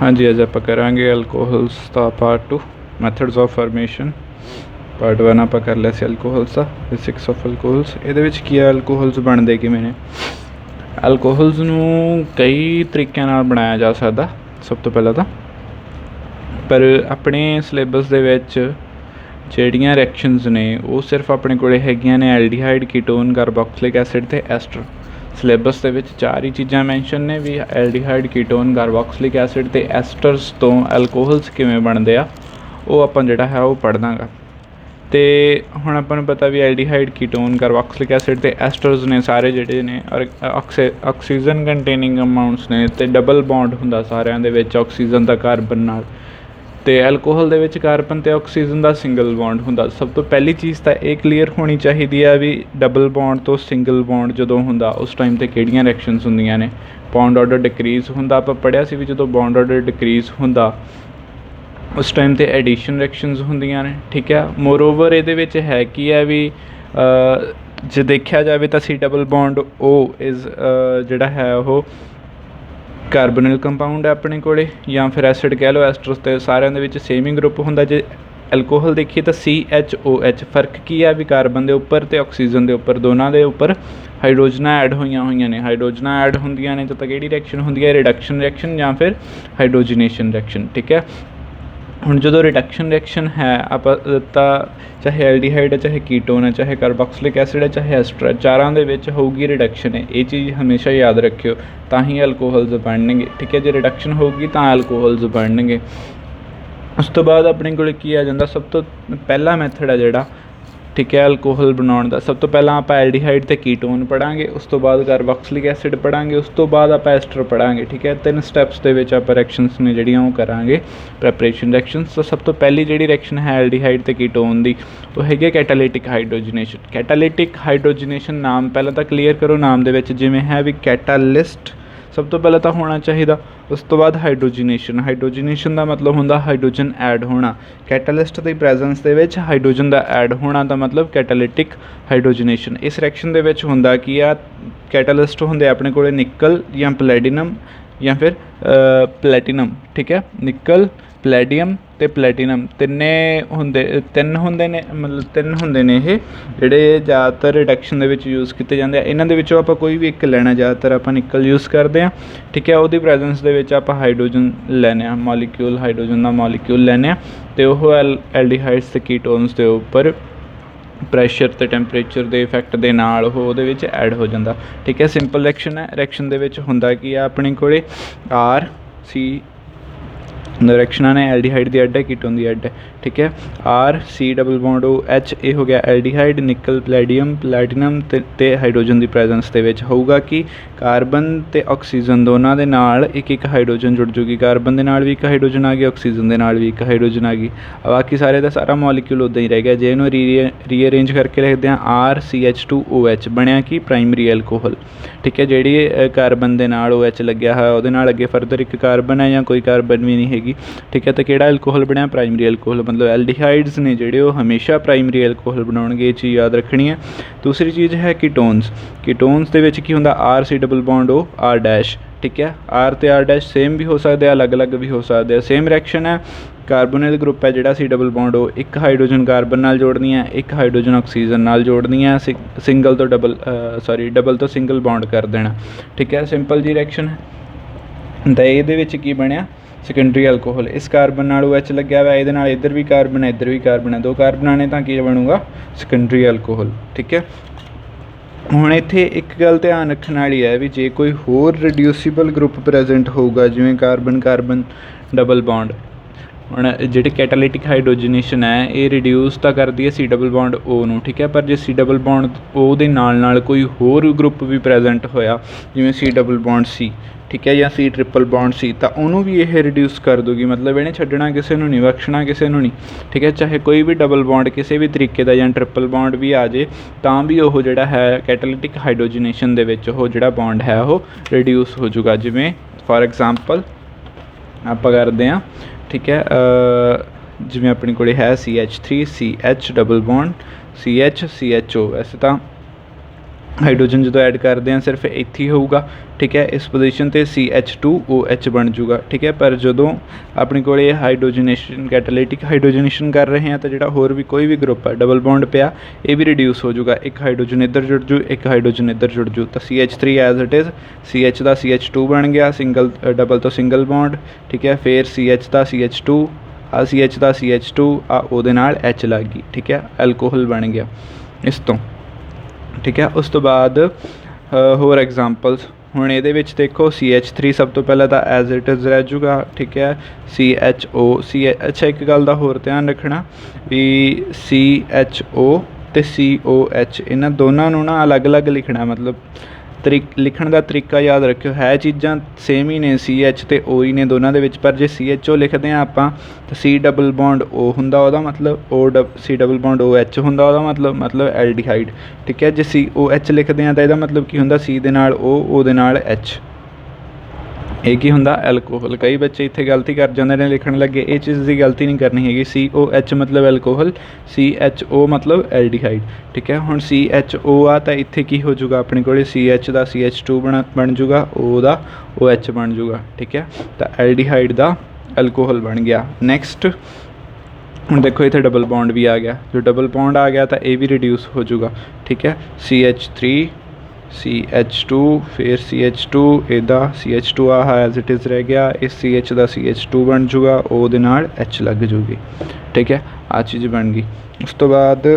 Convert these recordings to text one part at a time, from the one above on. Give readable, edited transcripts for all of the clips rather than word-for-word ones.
हाँ जी, अज आप करांगे अल्कोहल्स का part 2 methods of formation. Part 1 आप कर लिया सी अल्कोहल्स का बेसिक्स ऑफ अल्कोहल्स। ये की है अल्कोहल्स बनते किवें ने। अल्कोहल्स नूं कई तरीक़िਆਂ नाल बनाया जा सकता सब तो पहला तो, पर अपने सिलेबस दे विच ਜਿਹੜੀਆਂ रिएक्शनस ने वो सिर्फ अपने कोले हैगियां ने एल्डिहाइड कीटोन कार्बोक्सिलिक एसिड ते एस्टर। सिलेबस दे विच 4 ही चीज़ां मैंशन ने भी एल्डिहाइड कीटोन कार्बोक्सिलिक एसिड ते एस्टर्स तो अल्कोहल्स किवें बनदे आ वो आपां जिहड़ा है वो पढ़ना गा। तो हुण आपां नूं पता भी एल्डिहाइड कीटोन कार्बोक्सिलिक एसिड ते एस्टर्स ने सारे जिहड़े ने और ऑक्सीजन कंटेनिंग अमाउंट्स ने ते डबल बॉन्ड हुंदा सारिਆਂ दे विच ऑक्सीजन दा कार्बन नाल। तो अल्कोहल दे विच कार्बन ते ऑक्सीजन का सिंगल बॉन्ड हुंदा। सब तो पहली चीज़ तो ये क्लीयर होनी चाहिए है भी डबल बॉन्ड तो सिंगल बॉन्ड जदों हुंदा उस टाइम ते किहड़ियां रिएक्शनस हुंदियां ने। बॉन्ड ऑर्डर डिक्रीज़ हुंदा, आपां पढ़िया सी भी जदों बॉन्ड ऑर्डर डिक्रीज़ हुंदा उस टाइम ते एडिशन रिएक्शनस हुंदियां ने। ठीक है, मोरओवर इहदे विच है कि है भी जे देखा जाए तो C double bond O is जिहड़ा है वो कार्बोनिल कंपाउंड है अपने कोले, या फिर एसिड कह लो एस्टर्स तो सारिਆਂ ਦੇ ਵਿੱਚ सेम ही ग्रुप होंदा। जे अल्कोहल देखिए तो CHOH फर्क की है भी कार्बन के उपर तो ऑक्सीजन के उपर दोनों के उपर हाइड्रोजना ऐड हुई ने। हाइड्रोजना ऐड होंदियां ने तो किहड़ी रिएक्शन होंदी है, रिडक्शन रिएक्शन या फिर हाइड्रोजनेशन रिएक्शन। ठीक है, हुण जो रिडक्शन रिएक्शन है आप चाहे एल्डिहाइड है, चाहे कीटोन है, चाहे कार्बोक्सिलिक एसिड है, चाहे एस्टर है, चारां दे विच होगी रिडक्शन है। ये चीज़ हमेशा याद रखियो, तां ही अल्कोहल्स बनणगे। ठीक है, जो रिडक्शन होगी तो अल्कोहल्स बनणगे। उस तो बाद अपने कोल की आ जांदा सब तो पहला मैथड है जिहड़ा, ठीक है, अल्कोहल बनाउण दा। सब तो पहला आप एल्डिहाइड ते कीटोन पढ़ांगे, उस तो बाद कार्बोक्सिलिक एसिड पढ़ांगे, उस तो बाद आप एस्टर पढ़ांगे। ठीक है, 3 स्टैप्स दे विच आप रिएक्शनस ने जिहड़ियां वो करांगे प्रैपरेशन रिएक्शनस। तो सब तो पहली जिहड़ी रिएक्शन है एल्डिहाइड ते कीटोन दी वो हैगी कैटालिटिक हाइड्रोजनेशन। कैटालिटिक हाइड्रोजनेशन नाम पहला तो क्लीयर करो, नाम दे विच जिवें है भी कैटालिस्ट सब तो पहले तो होना चाहिए। उस तो बाद हाइड्रोजनेशन। हाइड्रोजनेशन का मतलब होंदा हाइड्रोजन ऐड होना। कैटालिस्ट की प्रेजेंस दे विच हाइड्रोजन का ऐड होना का मतलब कैटालिटिक हाइड्रोजनेशन। इस रिएक्शन दे विच होंदा कि आ कैटालिस्ट होंदे अपने कोले निकल या प्लैटिनम या फिर प्लैटिनम। ठीक है, निकल प्लैटियम ते प्लैटिनम तीन होंदे ने, मतलब 3 होंदे ने ये जिहड़े ज़्यादातर रिडक्शन दे विच यूज़ किए जाते हैं। इन्हां दे विचों आपां कोई भी एक लैना, ज़्यादातर आपां निकल यूज़ करते हैं। ठीक है, उहदी प्रेजेंस दे विच आपां हाइड्रोजन लैने आ, मॉलीक्यूल हाइड्रोजन का मॉलीक्यूल लैने आ ते ओह एल्डिहाइड्स ते कीटोन्स के उपर प्रैशर ते टैंपरेचर के इफैक्ट के नाल उहदे विच ऐड हो जाता। ठीक है, सिंपल रिएक्शन है। रिएक्शन दे विच हुंदा कि अपने कोले RC रिएक्शना ने एल्डिहाइड की ऐड है, कीटोन की ऐड है। ठीक है, RC डबल बॉन्ड OH ये हो गया एल्डिहाइड, निकल प्लैडियम प्लैटिनम ते हाइड्रोजन की प्रेजेंस दे विच होगा कि कार्बन ते ऑक्सीजन दोनों के नाल एक हाइड्रोजन जुड़ जूगी। कार्बन के नाल भी एक हाइड्रोजन आ गई, ऑक्सीजन के नाल भी एक हाइड्रोजन आ गई। बाकी सारे का सारा मॉलीक्यूल उदा ही रह गया। जे इन्हूं रीअरेंज करके लिखते हैं RCH2OH बनया कि प्राइमरी अल्कोहल। ठीक है, जी कार्बन के नाल OH लग्या है उहदे नाल अगे फरदर एक कार्बन है या कोई कार्बन भी नहीं हैगी। ठीक है, तो किहड़ा अल्कोहल बनया, प्राइमरी अल्कोहल। मतलब एल्डिहाइड्स ने जिहड़े वो हमेशा प्राइमरी अल्कोहल बनाउणगे, ये चीज़ याद रखनी है। दूसरी चीज़ है कीटोन्स। कीटोन्स दे विच की हुंदा RC डबल बॉन्ड OR-। ठीक है, R ते R- सेम भी हो सकते हैं, अलग अलग भी हो सकते हैं। सेम रिएक्शन है, कार्बोनिल ग्रुप है जिहड़ा C डबल बॉन्ड ओ एक हाइड्रोजन कार्बन नाल जोड़नी है, एक हाइड्रोजन ऑक्सीजन नाल जोड़नी है, सिंगल तो डबल तो सिंगल बॉन्ड कर देना। ठीक है, सिंपल जी रिएक्शन है। तो ये की बनया सैकेंडरी अल्कोहल। इस कार्बन नाल OH लग्या हुआ, ये नाल इधर भी कार्बन है, इधर भी कार्बन है, 2 कार्बन ने तो की बनूगा सैकेंडरी अल्कोहल। ठीक है, हुण इत्थे एक गल ध्यान रखने वाली है भी जे कोई होर रिड्यूसीबल ग्रुप प्रेजेंट होगा जिवें कार्बन कार्बन डबल बॉन्ड, हुण जिहड़ी कैटालिटिक हाइड्रोजनेशन है ये रिड्यूस तो करती है C डबल बॉन्ड O नूं। ठीक है, पर जे C डबल बॉन्ड O दे नाल कोई होर ग्रुप भी प्रेजेंट होया जिवें C डबल बॉन्ड C, ठीक है, या C ट्रिपल बॉन्ड C, तो उन्होंने भी यह रिड्यूस कर दूगी। मतलब इन्हें छड्डना किसी नूं नहीं, बख्शना किसी नूं नहीं। ठीक है, चाहे कोई भी डबल बॉन्ड किसी भी तरीके का या ट्रिपल बॉन्ड भी आ जाए तो भी वह जिहड़ा है कैटालिटिक हाइड्रोजनेशन दे विच वो जिहड़ा बॉन्ड है वो रिड्यूस हो जाऊगा। जिवें फॉर एग्जाम्पल आप करते हैं, ठीक है, जिवें अपने कोल है CH3 CH double bond CH CHO। वैसे तो हाइड्रोजन जो ऐड करते हैं सिर्फ इत्थे ही होगा, ठीक है। इस पोजीशन ते CH2OH बन जूगा, ठीक है। पर जदों अपने को हाइड्रोजनेशन कैटालिटिक हाइड्रोजनेशन कर रहे हैं तो जो होर भी कोई भी ग्रुप है डबल बॉन्ड पिया ये भी रिड्यूस हो जूगा, एक हाइड्रोजन इधर जुड़ जू, एक हाइड्रोजन इधर जुड़ जू, तो CH3 as it is CH का CH2 बन गया, सिंगल डबल तो सिंगल बॉन्ड, ठीक है। फिर CH का CH2 आ CH का CH2 आ ਉਹਦੇ ਨਾਲ H लग गई, ठीक है। एल्कोहल बन गया इस तो, ठीक है। उस तो बाद होर एग्जाम्पल्स हुण इहदे विच देखो CH3 सब तो पहले तो एज इट इज़ रह जूगा, ठीक है। CHO अच्छा एक गल दा होर ध्यान रखना भी CHO ते COH इन्हां दोनों नूं ना अलग अलग लिखना, मतलब लिखण का तरीका याद रखियो, है चीज़ां सेम ही ने CH ते O ही ने दोनों दे विच, पर जे CHO लिखते हैं आपां तो C डबल बॉन्ड O हुंदा उहदा मतलब C डबल बॉन्ड OH हुंदा उहदा मतलब एल्डिहाइड, ठीक है। जे COH लिखते हैं तो इहदा मतलब की हुंदा C दे नाल O दे नाल H, ਇਹ ਕੀ ਹੁੰਦਾ ਐਲਕੋਹਲ। ਕਈ ਬੱਚੇ ਇੱਥੇ ਗਲਤੀ ਕਰ ਜਾਂਦੇ ਨੇ ਲਿਖਣ ਲੱਗੇ, ਇਹ ਚੀਜ਼ ਦੀ ਗਲਤੀ ਨਹੀਂ ਕਰਨੀ ਹੈਗੀ। COH ਮਤਲਬ ਐਲਕੋਹਲ, CHO ਮਤਲਬ ਐਲਡੀਹਾਈਡ, ਠੀਕ ਹੈ। ਹੁਣ CHO ਆ ਤਾਂ ਇੱਥੇ ਕੀ ਹੋ ਜੂਗਾ ਆਪਣੇ ਕੋਲ CH ਦਾ CH2 ਬਣ ਜੂਗਾ, O ਦਾ OH ਬਣ ਜੂਗਾ, ਠੀਕ ਹੈ। ਤਾਂ ਐਲਡੀਹਾਈਡ ਦਾ ਐਲਕੋਹਲ ਬਣ ਗਿਆ। ਨੈਕਸਟ ਹੁਣ ਦੇਖੋ ਇੱਥੇ ਡਬਲ ਬੌਂਡ ਵੀ ਆ ਗਿਆ, ਜੋ ਡਬਲ ਬੌਂਡ ਆ ਗਿਆ ਤਾਂ ਇਹ ਵੀ ਰਿਡਿਊਸ ਹੋ ਜੂਗਾ, ਠੀਕ ਹੈ। CH3 CH2 फिर CH2 इदा CH2 ah as it is रह गया, इस CH का CH2 बन जूगा, O दे नाल H लग जूगी, ठीक है। आ चीज़ बन गई। उस तो बाद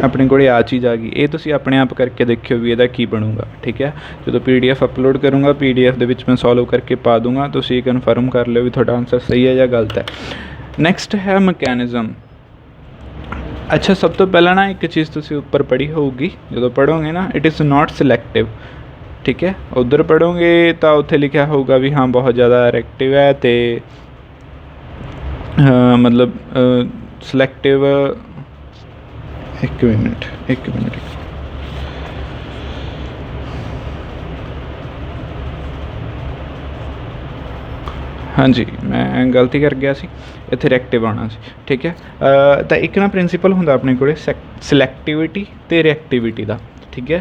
अपने को आ चीज़ आ गई, ये तुसीं अपने आप करके देखियो भी इहदा की बनूगा, ठीक है। जो PDF अपलोड करूँगा PDF दे विच मैं सॉल्व करके पा दूँगा, तुसीं कन्फर्म कर लियो भी तुहाडा आंसर सही है या गलत है। नैक्सट है मैकेनिज़म। अच्छा सब तो पहला ना एक चीज़ तुसी ऊपर पढ़ी होगी, जो पढ़ोगे ना इट इज़ नॉट सिलैक्टिव, ठीक है। उधर पढ़ोगे तो उत्थे लिखा होगा भी हाँ बहुत ज़्यादा रिएक्टिव है तो मतलब सिलैक्टिव। एक मिनट हाँ जी मैं गलती कर गया सी, इत्थे रिएक्टिव आना सी, ठीक है। तो एक ना प्रिंसीपल हुंदा अपने कोले सिलैक्टिविटी ते रिएक्टिविटी दा, ठीक है।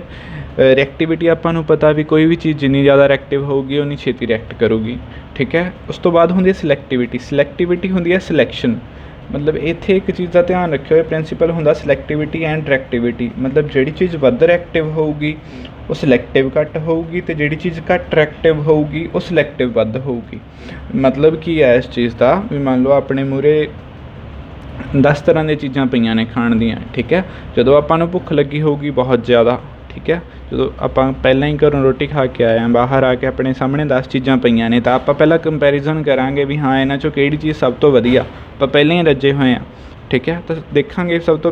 रिएक्टिविटी आपां नूं पता भी कोई भी चीज़ जिन्नी ज़्यादा रिएक्टिव होगी उन्नी छेती रिएक्ट करूगी, ठीक है। उस तो बाद हुंदी सिलैक्टिविटी हुंदी है सिलैक्शन, मतलब इत्थे एक चीज़ का ध्यान रखियो, प्रिंसीपल हुंदा सिलैक्टिविटी एंड रिएक्टिविटी, मतलब जिहड़ी चीज़ वध रिएक्टिव होगी वो सिलैक्टिव घट होगी तो जिहड़ी चीज़ घट रिएक्टिव होगी वो सिलैक्टिव वध होगी। मतलब की है इस चीज़ का भी मान लो अपने मूहरे 10 तरह दी चीज़ां पईयां ने खाण दीयां, ठीक है। जदों आपां नूं भुख लगी होगी बहुत ज़्यादा, ठीक है, जो आपां पहलां ही घरों रोटी खा के आए हैं, बाहर आके अपने सामने 10 चीज़ां पईयां ने, तो आपां पहलां कंपैरिजन करांगे भी हाँ इन्हां चों किहड़ी चीज़ सब तो वधिया, आपां पहले ही रजे होए हैं, ठीक है। तो देखांगे सब तो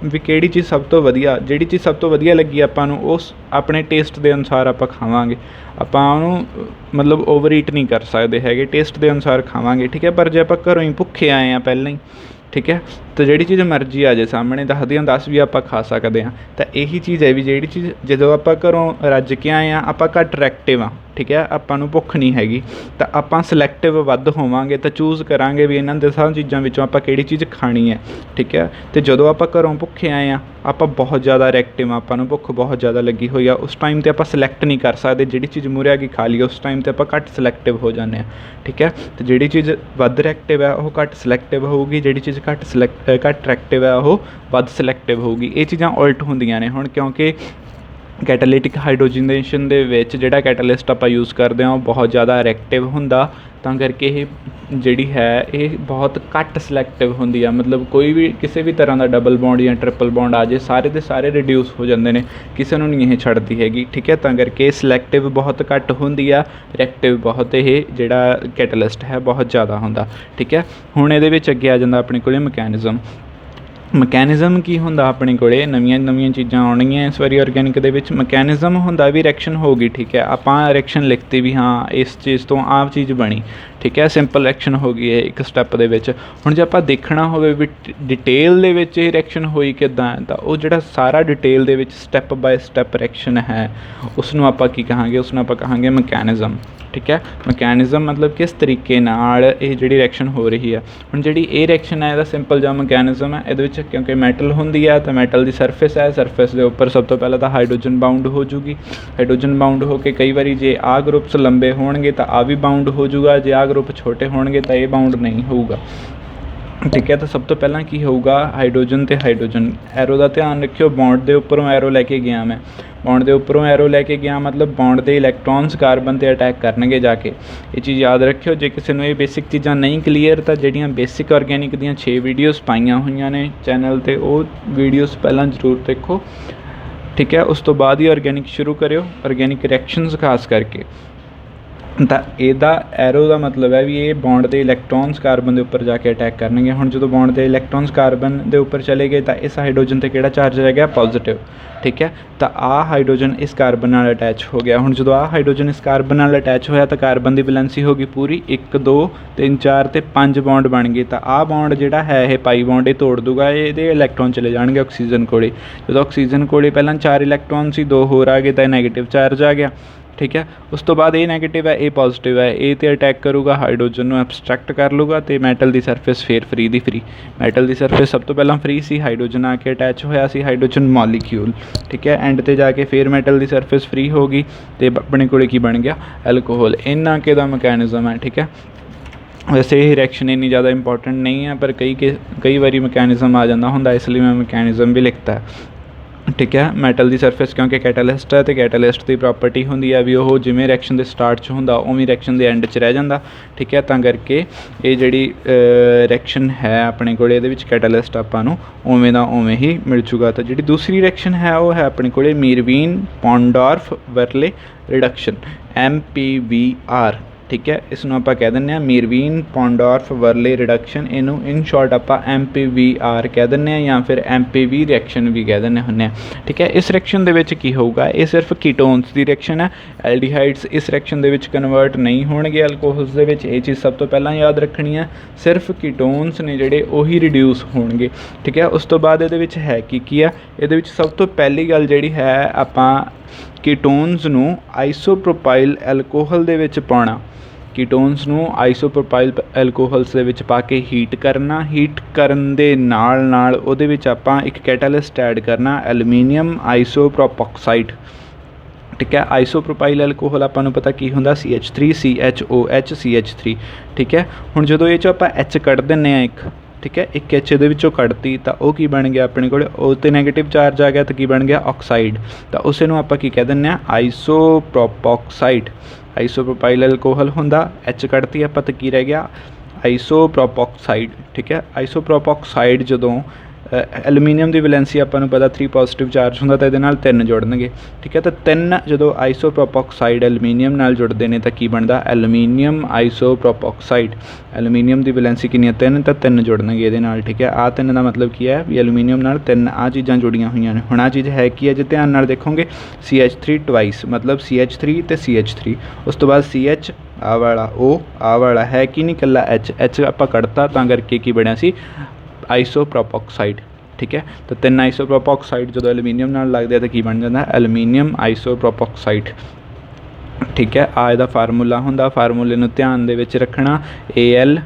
भी किहड़ी चीज़ सब तो वधिया, जिहड़ी चीज़ सब तो वधिया लगी आपां नूं उस अपने टेस्ट के अनुसार आपां खावांगे, आपां उहनूं मतलब ओवर ईट नहीं कर सकते हैगे, टेस्ट के अनुसार खावांगे, ठीक है। पर जे आपां घरों ही भुखे आए हैं पहले ही, ठीक है, तो जिहड़ी चीज़ मर्जी आ जाए सामने 10 ਦੀਆਂ 10 भी आपां खा सकते हैं। तो यही चीज़ है भी जिहड़ी चीज़ जदों आपां घरों रज के आए हैं आपां घट रिएक्टिव हाँ, ठीक है, आपां नूं भुख नहीं हैगी तो आपां सिलैक्टिव वध होवांगे, तो चूज़ करांगे भी इन्हां 10 चीज़ों विचों आपां किहड़ी चीज़ खानी है, ठीक है। तो जदों आपां घरों भुखे आए हैं आपां बहुत ज़्यादा रिएक्टिव आपां नूं भुख बहुत ज़्यादा लगी हुई है, उस टाइम ते आपां सिलैक्ट नहीं कर सकते, जिहड़ी चीज़ मूहरे आके खा ली उस टाइम ते आपां घट सिलैक्टिव हो जाते हैं, ठीक है। तो जिहड़ी चीज़ वध रिएक्टिव है वो घट सिलैक्टिव होगी, जिहड़ी चीज़ घट रिएक्टिव है वो वध सिलैक्टिव होगी। ये चीज़ां उल्ट होंदियां ने हुण, क्योंकि कैटालिटिक हाइड्रोजनेशन दे विच जिहड़ा कैटालिस्ट आपां यूज़ करते हैं वो बहुत ज़्यादा रिएक्टिव हुंदा, तां करके ये जिहड़ी है ये बहुत घट सिलैक्टिव हुंदी है, मतलब कोई भी किसी भी तरह का डबल बॉन्ड या ट्रिपल बॉन्ड आ जाए सारे के सारे रिड्यूस हो जाते हैं, किसी नूं नहीं छड्डदी हैगी, ठीक है। तां करके सिलैक्टिव बहुत घट हुंदी है, रिएक्टिव बहुत ये जिहड़ा कैटालिस्ट है बहुत ज़्यादा हुंदा, ठीक है। हुण इहदे विच अगे आ जांदा अपने कोले मैकेनिज़म की हुंदा अपने कोले नवीं चीज़ां आउणगीਆਂ इस वारी ऑर्गेनिक दे विच। मैकेनिज़म हुंदा भी रिएक्शन होगी, ठीक है, आपां रिएक्शन लिखती भी हाँ इस चीज़ तो आ चीज़ बनी, ठीक है। सिंपल रिएक्शन हो गई है एक स्टैप दे विच। हुण जे आपां देखना होवे भी डिटेल दे विच ये रिएक्शन होई किदां है, तां ओह जिहड़ा सारा डिटेल दे विच स्टैप बाय स्टैप रिएक्शन है उसनूं आपां की कहांगे, उसनूं आपां कहांगे मैकेनिज़म। ठीक है, मैकेनिज़म मतलब किस तरीके नाल ये जिहड़ी रिएक्शन हो रही है। हुण जिहड़ी ये रिएक्शन है इहदा सिंपल जिहा मैकेनिज़म है। इहदे विच क्योंकि मैटल हुंदी है तो मैटल दी सरफेस है, सरफेस दे उपर सब तो पहले तो हाइड्रोजन बाउंड हो जूगी। हाइड्रोजन बाउंड हो के कई बारी जे आ ग्रुप्स लंबे होणगे तो आ भी बाउंड हो जूगा, जे आ ग्रुप छोटे होणगे तो ये बाउंड नहीं होऊगा। ठीक है, तो सब तो पहला की होगा हाइड्रोजन तो हाइड्रोजन। एरो का ध्यान रखियो, बॉन्ड के उपरों एरो लैके गया मैं, बॉन्ड के उपरों एरो लैके गया मतलब बॉन्ड के इलैक्ट्रॉन्स कार्बन पर अटैक करनगे जाके। ये चीज़ याद रखियो। जे किसी ने ये बेसिक चीज़ां नहीं क्लीयर तो ਜਿਹੜੀਆਂ बेसिक ऑर्गेनिक ਦੀਆਂ 6 वीडियोज़ पाइयां होईयां ने चैनल ते, ਉਹ वीडियोज़ पहला जरूर देखो। ठीक है, उस तो बाद ही ऑर्गेनिक शुरू करियो, ऑर्गेनिक रिएक्शनस खास करके। तो ਇਹਦਾ एरो का मतलब है भी ये बॉन्ड के इलैक्ट्रॉन्स कार्बन के उपर जाके अटैक करनगे। हुण जो बॉन्ड के इलैक्ट्रॉन्स कार्बन के उपर चले गए तो इस हाइड्रोजन पर किहड़ा चार्ज रह गया, पॉजिटिव। ठीक है, तो आ हाइड्रोजन इस कार्बन नाल अटैच हो गया। हुण जो आ हाइड्रोजन इस कार्बन नाल अटैच होया तो कार्बन की वैलेंसी हो गई पूरी 1 2 3 4 ते 5 बॉन्ड बन गए। तो आ बॉन्ड जिहड़ा है ये पाई बॉन्ड ये तोड़ दूगा, ये इलैक्ट्रॉन चले जाएंगे ऑक्सीजन कोले। जो ऑक्सीजन कोले पहला 4 इलैक्ट्रॉन सी, 2 होर आ गए तो नैगेटिव चार्ज आ गया। ठीक है, उस तो बाद ये नैगेटिव है, ये पॉजिटिव है, ये तो अटैक करूगा हाइड्रोजन में, एब्सट्रैक्ट कर लूगा तो मैटल की सरफेस फिर फ्री दी फ्री। मैटल की सरफेस सब तो पहला फ्री सी, हाइड्रोजन आके अटैच होया सी हाइड्रोजन मॉलीक्यूल। ठीक है, एंड ते जाके फिर मैटल की सरफेस फ्री हो गई तो अपने कोले की बन गया, एल्कोहल। इन्ना के दा मैकेनिज़म है। ठीक है, वैसे ये रिएक्शन इन्नी ज़्यादा इंपॉर्टेंट नहीं है, पर कई बारी मैकेनिज़म आ जाता होंदा, इसलिए मैं मैकेनिज़म भी लिखता है। ठीक है, मैटल की सरफेस क्योंकि कैटालिस्ट है तो कैटालिस्ट की प्रॉपर्टी होंदी है भी वो जिमें रिएक्शन के स्टार्ट च होंदा उवें रिएक्शन के एंड च रह जाता। ठीक है, तां करके ये जिहड़ी रिएक्शन है अपने कोल इहदे विच कैटालिस्ट आपां नूं उवें दा उवें ही मिल जूगा। तो जिहड़ी दूसरी रिएक्शन है वो है अपने कोल मीरवीन पॉन्डॉर्फ वर्ले रिडक्शन, MPVR। ठीक है, इसनों आपां कह दिंदे आ मीरवीन पॉन्डॉर्फ वर्ले रिडक्शन, इनू इन शॉर्ट आपां MPVR कह दिंदे आ या फिर MPV रिएक्शन भी कह दिंदे हुंदे आ। ठीक है, इस रिएक्शन दे विच की होऊगा, ये सिर्फ कीटोन्स की रिएक्शन है। एल्डिहाइड्स इस रिएक्शन दे विच कन्वर्ट नहीं होणगे अल्कोहल्स दे विच, ये चीज़ सब तो पहला याद रखनी है। सिर्फ कीटोन्स ने जिहड़े उही रिड्यूस होणगे। ठीक है, उस तो बाद इहदे विच है की है, इहदे विच सब तो पहली गल जिहड़ी है आपां कीटोन्स नूं आइसोप्रोपाइल एल्कोहल दे विच पाउणा। कीटोन्स नूं आइसोप्रोपाइल एल्कोहल्स दे विच पा के हीट करना, हीट करन दे नाल नाल उहदे विच आपां एक कैटालिस्ट ऐड करना, एलुमीनीयम आइसोप्रोपॉक्साइड। ठीक है, आइसोप्रोपाइल एल्कोहल आपां नूं पता की हुंदा CH3 CHOH CH3। ठीक है, हुण जदों ये चों आपां H कढ दिंदे आ एक, ठीक है, एक H दे विचों कढ़ती तो वह की बन गया अपने कोल, ओ ते नैगेटिव चार्ज आ गया तो की बन गया ऑक्साइड। तो उस नूं आपां की कह दिंदे आ आइसोप्रोपॉक्साइड। आइसोप्रोपाइल एल्कोहल हुंदा, H कढ़ती आपां तो की रह गया आइसोप्रोपॉक्साइड। ठीक है, आइसोप्रोपॉक्साइड जदों एलुमीनीयम की वैलेंसी आपां नूं पता 3 पॉजिटिव चार्ज हुंदा तो इहदे नाल 3 जुड़नगे। ठीक है, तो 3 जदों आइसोप्रोपॉक्साइड एलुमीनीयम नाल जुड़ते हैं तो की बनता एलुमीनीयम आइसोप्रोपॉक्साइड। एलुमीनीयम की वैलेंसी कितनी 3 तो 3 जुड़नगे इहदे नाल। ठीक है, आ 3 का मतलब की है भी एलुमीनीयम नाल 3 आ चीज़ां जुड़ियां हुई ने। हुण आ चीज़ है कि जे ध्यान नाल देखोगे CH3 ट्वाइस मतलब CH3 तो CH3, उस तो बाद CH आ वाला O आ वाला है कि नहीं कल्ला H आपां कढ़ता तां करके की बनिया सी आइसोप्रोपॉक्साइड। ठीक है, तो 3 आइसोप्रोपॉक्साइड जो एलुमीनीयम नाल लगदे आ तो की बन जाता एलुमीनीयम आइसोप्रोपॉक्साइड। ठीक है, आ इहदा फार्मूला हुंदा, फार्मूले नूं ध्यान दे विच रखना, AL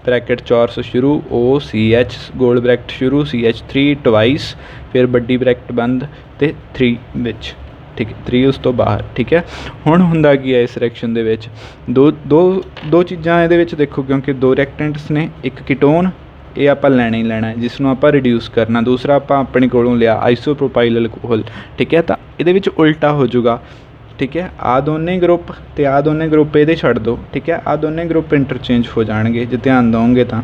ब्रैकेट चौरस शुरू OCH गोल ब्रैकेट शुरू CH3 ट्वाइस फिर बड्डी ब्रैकेट बंद ते 3 विच। ठीक है, 3 उस तो बाहर। ठीक है, हुण हुंदा की है इस रिएक्शन दे विच दो चीज़ां इहदे विच देखो, क्योंकि 2 रिएक्टेंट्स ने, एक कीटोन ये आपां लैना ही लैना है जिसनों आपां रिड्यूस करना, दूसरा आपां अपने कोलों लिया आइसोप्रोपाइल एल्कोहल। ठीक है, तो इहदे विच उल्टा हो जाऊगा। ठीक है, आ दोनों ग्रुप तो आ दोनों ग्रुप ये छड्ड दो। ठीक है, आ दोनों ग्रुप इंटरचेंज हो जाएंगे जे ध्यान दोगे तो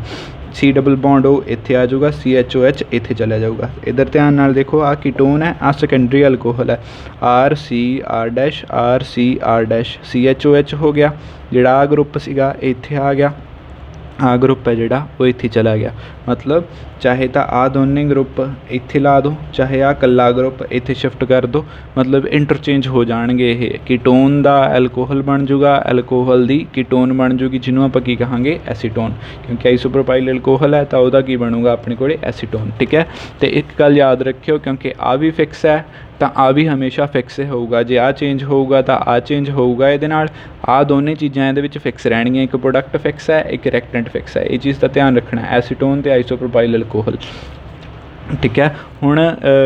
C डबल बॉन्ड O इत्थे आ जाऊगा, CHOH इत्थे चला जाऊगा। इधर ध्यान नाल देखो आ कीटोन है, आ सेकेंडरी अल्कोहल है, RCR' CHOH हो गया, जिहड़ा आ ग्रुप सीगा इत्थे आ गया। आ ग्रुप है जिहड़ा वो इत्थे चला गया। मतलब चाहे तो आ दोने ग्रुप इत्थे ला दो, चाहे आ कल्ला ग्रुप इत्थे शिफ्ट कर दो, मतलब इंटरचेंज हो जाएंगे। ये कीटोन का एल्कोहल बन जूगा, एल्कोहल की कीटोन बन जूगी, जिन्हों आप की कहांगे एसीटोन, क्योंकि आइसोप्रोपाइल एल्कोहल है तो वह की बनूगा अपने को एसीटोन। ठीक है, तो एक गल याद रखियो, क्योंकि आ भी फिक्स है तो आ भी हमेशा फिक्स होगा, जे आ चेंज होगा तो आ चेंज होगा। ये आ दोनों चीज़ां ये फिक्स रहनियां, एक प्रोडक्ट फिक्स है, एक रिएक्टेंट फिक्स है। ये चीज़ का ध्यान रखना, एसीटोन तो आइसोप्रोपाइल एल्कोहल। ठीक है, हुण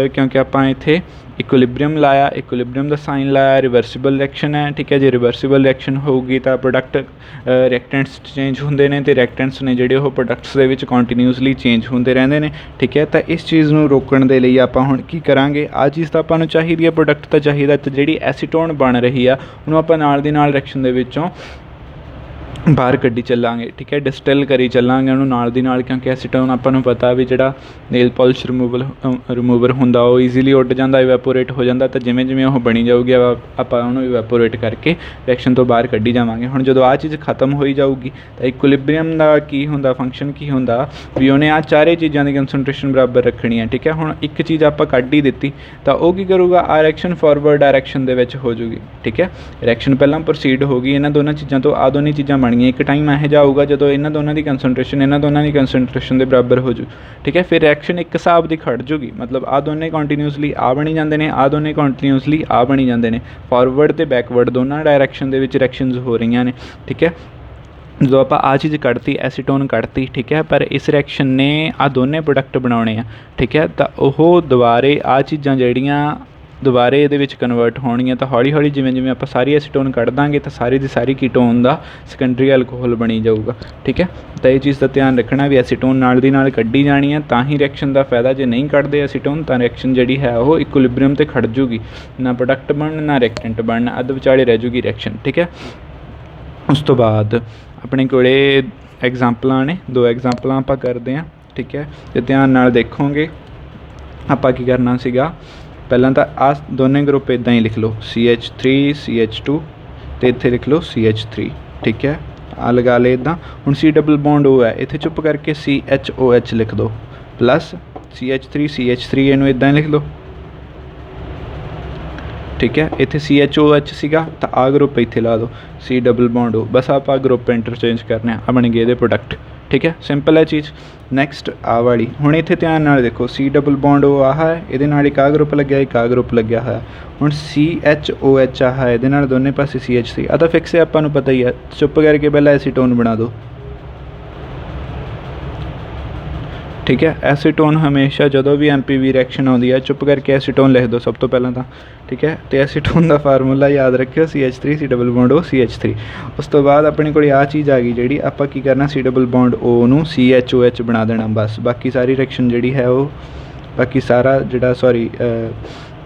क्योंकि आप इत्थे इक्विलिब्रियम लाया, इक्विलिब्रियम का साइन लाया, रिवर्सिबल रिएक्शन है। ठीक है, जो रिवर्सिबल रिएक्शन होगी तो प्रोडक्ट रिएक्टेंट्स चेंज होंदे ने, ते रिएक्टेंट्स ने जिहड़े वो प्रोडक्ट्स दे विच कंटीन्यूअसली चेंज होंदे रहंदे ने। ठीक है, तो इस चीज़ नूं रोकण दे लई आपां हुण की करांगे, आ चीज़ तो आपां नूं चाहीदी है, प्रोडक्ट तो चाहीदा, ते जिहड़ी एसीटोन बन रही है उहनूं आपां नाल दी नाल रिएक्शन दे विचों बाहर कड्ढी चलांगे। ठीक है, डिस्टिल करी चलांगे उन्होंने नाल दी नाल, क्योंकि एसीटोन आपां पता भी जिहड़ा नेल पॉलिश रिमूवर हुंदा वो ईजीली उड जाता, इवैपोरेट हो जाता, तो जिमें जिमें वो बनी जाऊगी आपां उहनूं इवैपोरेट करके रिएक्शन तो बाहर कड्ढी जावांगे। हुण जदों आ चीज़ खत्म होई जाऊगी तो इक्विलिब्रियम का की हुंदा, फंक्शन की हुंदा भी उन्हें आ चारे चीज़ों की कंसनट्रेशन बराबर रखनी है। ठीक है, हुण एक चीज़ आपां कड्ढ ही दित्ती तो वो की करूगा, आ रिएक्शन फॉरवर्ड डायरैक्शन दे विच हो जूगी। ठीक है, रिएक्शन पहलां प्रोसीड होगी इन्हां दोनों चीज़ों तो, आ दोनों चीज़ां बन एक टाइम यह जा आऊगा जो इन्होंने दोनों की कंसनट्रेशन के बराबर हो जू। ठीक है, फिर रिएक्शन एक हिसाब की खड़ जूगी, मतलब आ दोनों कंटीन्यूअसली आ बनी जाते हैं, आ दोनों कंटीन्यूअसली आ बनी जाते हैं, फॉरवर्ड तो बैकवर्ड दोनों डायरैक्शन के रिएक्शनस हो रही ने। ठीक है, जो आप आ चीज़ कढ़ती एसीटोन कढ़ती। ठीक है, पर इस रिएक्शन ने आ दोनों प्रोडक्ट बनाने हैं। ठीक है, तो वह दोबारे आ चीज़ां जड़ियाँ दोबारे ये कन्वर्ट होनी, तो हौली हौली जिमें जिमें आप सारी एसीटोन कढ़ देंगे तो सारी की सारी कीटोन का सेकेंडरी एल्कोहल बनी जाऊगा। ठीक है, तो ये चीज़ का ध्यान रखना भी एसीटोन नाल दी नाल कढ़ी जानी है, तो ही रिएक्शन का फायदा। जो नहीं कढ़ते एसीटोन तो रिएक्शन जी है वो इक्विलिब्रियम ते खड़ जूगी, ना प्रोडक्ट बन ना रिएक्टेंट बन, अध विचाले रह जूगी रिएक्शन। ठीक है, उस तो बाद अपने कोले एग्जाम्पलां ने, दो एग्जाम्पलां आपां करते हैं। ठीक है, तो ध्यान नाल देखोगे आपां की करना सीगा, पहलां तो आ दोनों ग्रुप इदां ही लिख लो, CH3 CH2 तो इत्थे लिख लो CH3। ठीक है, आ लगा ले इदां। हुण C डबल बॉन्ड ओ है, इत्थे चुप करके CHOH लिख दो, प्लस CH3 CH3 इनू इदां लिख लो। ठीक है, इत्थे CHOH सीगा तो आ ग्रुप इत्थे ला दो C डबल बॉन्ड ओ, बस आप ग्रुप इंटरचेंज करने आ बन गए प्रोडक्ट। ठीक है, सिंपल है चीज़। नैक्सट आ वाली, हुण इत्थे ध्यान नाल देखो, C डबल बॉन्ड ओ आ है, इहदे नाल एक आ ग्रुप लग्या, एक आ ग्रुप लग्या है। हुण CHOH आ है, इहदे नाल दोने पासे CH3 आ, तो फिक्स है, आपां नूं पता ही है। चुप करके पहला एसीटोन बना दो। ठीक है, एसीटोन हमेशा जो भी MPV रिएक्शन आती है चुप करके एसीटोन लिख दो सब तो पहला तो। ठीक है, तो एसीटोन का फार्मूला याद रखियो, CH3 C double bond O CH3। उस तो बाद अपने को आ चीज़ आ गई जी, आप की करना C डबल बॉन्ड O नूं CHOH बना देना बस। बाकी सारी रिएक्शन जी है वो, बाकी सारा जोड़ा सॉरी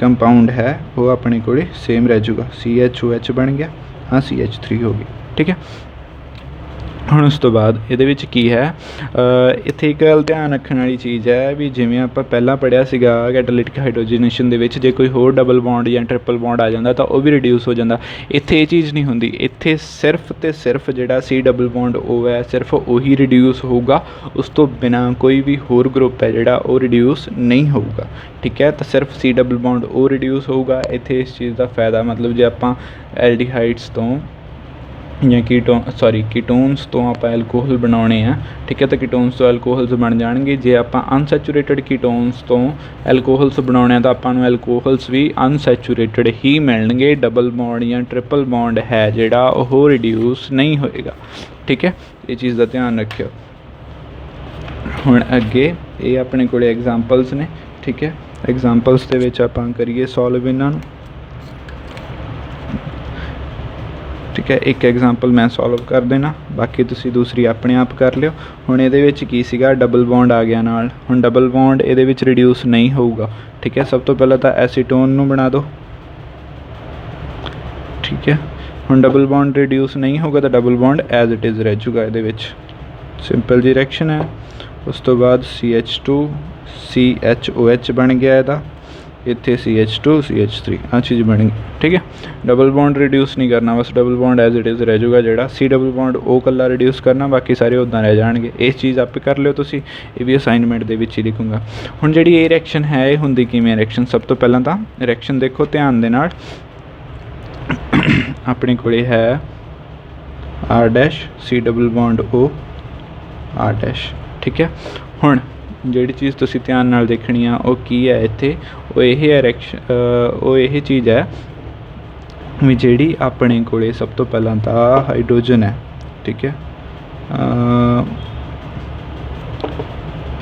कंपाउंड है वो अपने को सेम रह जूगा। CHOH बन गया, हाँ CH3 हो गई। ठीक है, ਹੁਣ ਉਸ ਤੋਂ ਬਾਅਦ ਇਹਦੇ ਵਿੱਚ ਕੀ ਹੈ, ਇੱਥੇ ਇੱਕ ਗੱਲ ਧਿਆਨ ਰੱਖਣ ਵਾਲੀ ਚੀਜ਼ ਹੈ ਵੀ ਜਿਵੇਂ ਆਪਾਂ ਪਹਿਲਾਂ ਪੜ੍ਹਿਆ ਸੀਗਾ ਕੈਟਾਲਿਟਿਕ ਹਾਈਡਰੋਜਨੇਸ਼ਨ ਦੇ ਵਿੱਚ ਜੇ ਕੋਈ ਹੋਰ ਡਬਲ ਬੌਂਡ ਜਾਂ ਟ੍ਰਿਪਲ ਬੌਂਡ ਆ ਜਾਂਦਾ ਤਾਂ ਉਹ ਵੀ ਰਿਡਿਊਸ ਹੋ ਜਾਂਦਾ। ਇੱਥੇ ਇਹ ਚੀਜ਼ ਨਹੀਂ ਹੁੰਦੀ, ਇੱਥੇ ਸਿਰਫ ਅਤੇ ਸਿਰਫ ਜਿਹੜਾ C ਡਬਲ ਬੌਂਡ ਉਹ ਹੈ ਸਿਰਫ ਉਹੀ ਰਿਡਿਊਸ ਹੋਊਗਾ, ਉਸ ਤੋਂ ਬਿਨਾਂ ਕੋਈ ਵੀ ਹੋਰ ਗਰੁੱਪ ਹੈ ਜਿਹੜਾ ਉਹ ਰਿਡਿਊਸ ਨਹੀਂ ਹੋਊਗਾ। ਠੀਕ ਹੈ, ਤਾਂ ਸਿਰਫ C ਡਬਲ ਬੌਂਡ ਉਹ ਰਿਡਿਊਸ ਹੋਊਗਾ। ਇੱਥੇ ਇਸ ਚੀਜ਼ ਦਾ ਫਾਇਦਾ ਮਤਲਬ ਜੇ ਆਪਾਂ ਐਲਡੀਹਾਈਡਸ ਤੋਂ ਜਾਂ कीटोन्स तो आप एल्कोहल बनाने हैं। ठीक है, तो कीटोन्स तो एल्कोहल्स बन जाएंगे। जे आप अनसैचुरेटेड कीटोन्स तो एल्कोहल्स बनाने तो आपां नूं एल्कोहल्स भी अनसैचुरेटेड ही मिलणगे, डबल बॉन्ड या ट्रिपल बॉन्ड है जिहड़ा ओह रिड्यूस नहीं होएगा। ठीक है, ये चीज़ का ध्यान रखियो। हुण अगे ये अपने कोल एग्जाम्पल्स ने। ठीक है, एग्जाम्पल्स दे विच आपां करिए सॉल्व इन्हां नूं। ठीक है, एक एग्जाम्पल मैं सॉल्व कर देना, बाकी तुसी दूसरी अपने आप कर लियो। हुण इहदे विच की सीगा डबल बॉन्ड आ गया नाल, हुण डबल बॉन्ड इहदे विच रिड्यूस नहीं होऊगा। ठीक है, सब तो पहले तो एसीटोन नूं बना दो। ठीक है, हुण डबल बॉन्ड रिड्यूस नहीं होगा तो double bond as it is रह जूगा इहदे विच। सिंपल जी रिएक्शन है। उस तो बाद CH2 CHOH बन गया इहदा। इत्थे CH2 CH3 आ चीज़ बन गई। ठीक है, डबल बॉन्ड रिड्यूस नहीं करना, बस double bond as it is रह जाऊगा। जोड़ा C डबल बॉन्ड वो कला रिड्यूस करना, बाकी सारे उदां रह जाएंगे। इस चीज़ आपे कर लियो तुसी, ये भी असाइनमेंट दे विच ही लिखूँगा। हुण जिहड़ी ये रिएक्शन है ये हुंदी किवें रिएक्शन, सब तो पहलां तां रिएक्शन देखो ध्यान दे नाल। अपने कोले है R' C double bond O R'। ठीक है, हुण जिहड़ी चीज़ तुसी ध्यान नाल देखनी आ वो की है इत्थे, वो यह है रिएक्शन, वो यह चीज़ है भी जिहड़ी अपने कोले सब तो पहलां तां हाइड्रोजन है। ठीक है,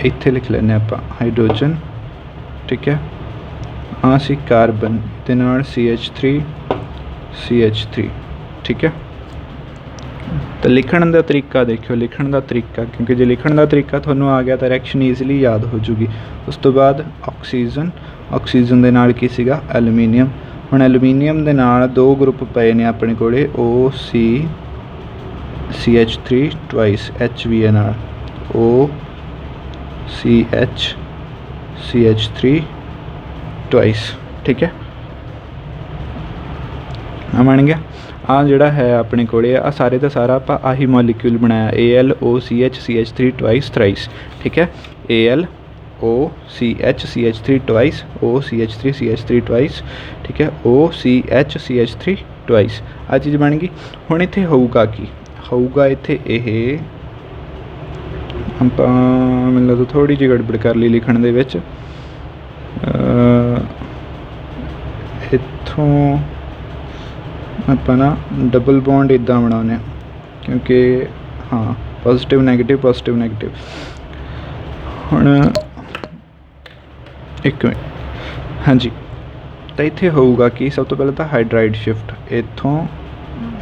इत्थे लिख लैने आपां हाइड्रोजन। ठीक है, आ सी कार्बन दे नाल CH3 CH3। ठीक है, तो लिखण का तरीका देखियो, लिखण का तरीका, क्योंकि जो लिखण का तरीका थोनों आ गया तो रिएक्शन ईजिली याद हो जूगी। उस तो बाद ऑक्सीजन, ऑक्सीजन दे नाल की सीगा एलूमीनियम। हुण एलूमीनियम दे नाल दो ग्रुप पे ने अपने कोले OC CH3 ट्वाइस HV नाल OCH CH3 ट्वाइस। ठीक है, आ बन गया। आ जिहड़ा है अपने कोले आ सारे का सारा आप आही मॉलिक्यूल बनाया AlOCH CH3 ट्वाइस थ्राइस। ठीक है, AlOCH CH3 twice OCH3 CH3 twice. ठीक है, OCH CH3 ट्वाइस, आ चीज़ बन गई। हुण इत्थे होऊगा की, होऊगा इत्थे ये आपां मैनूं लगदा थोड़ी जी गड़बड़ कर ली लिखण दे विच। इत्थों ਆਪਾਂ ना डबल बॉन्ड इदा बनाने, क्योंकि हाँ पॉजिटिव नैगेटिव। हुण एक मिनट, हाँ जी, तो इत्थे होऊगा कि सब तो पहले तो हाइड्राइड शिफ्ट, इत्थों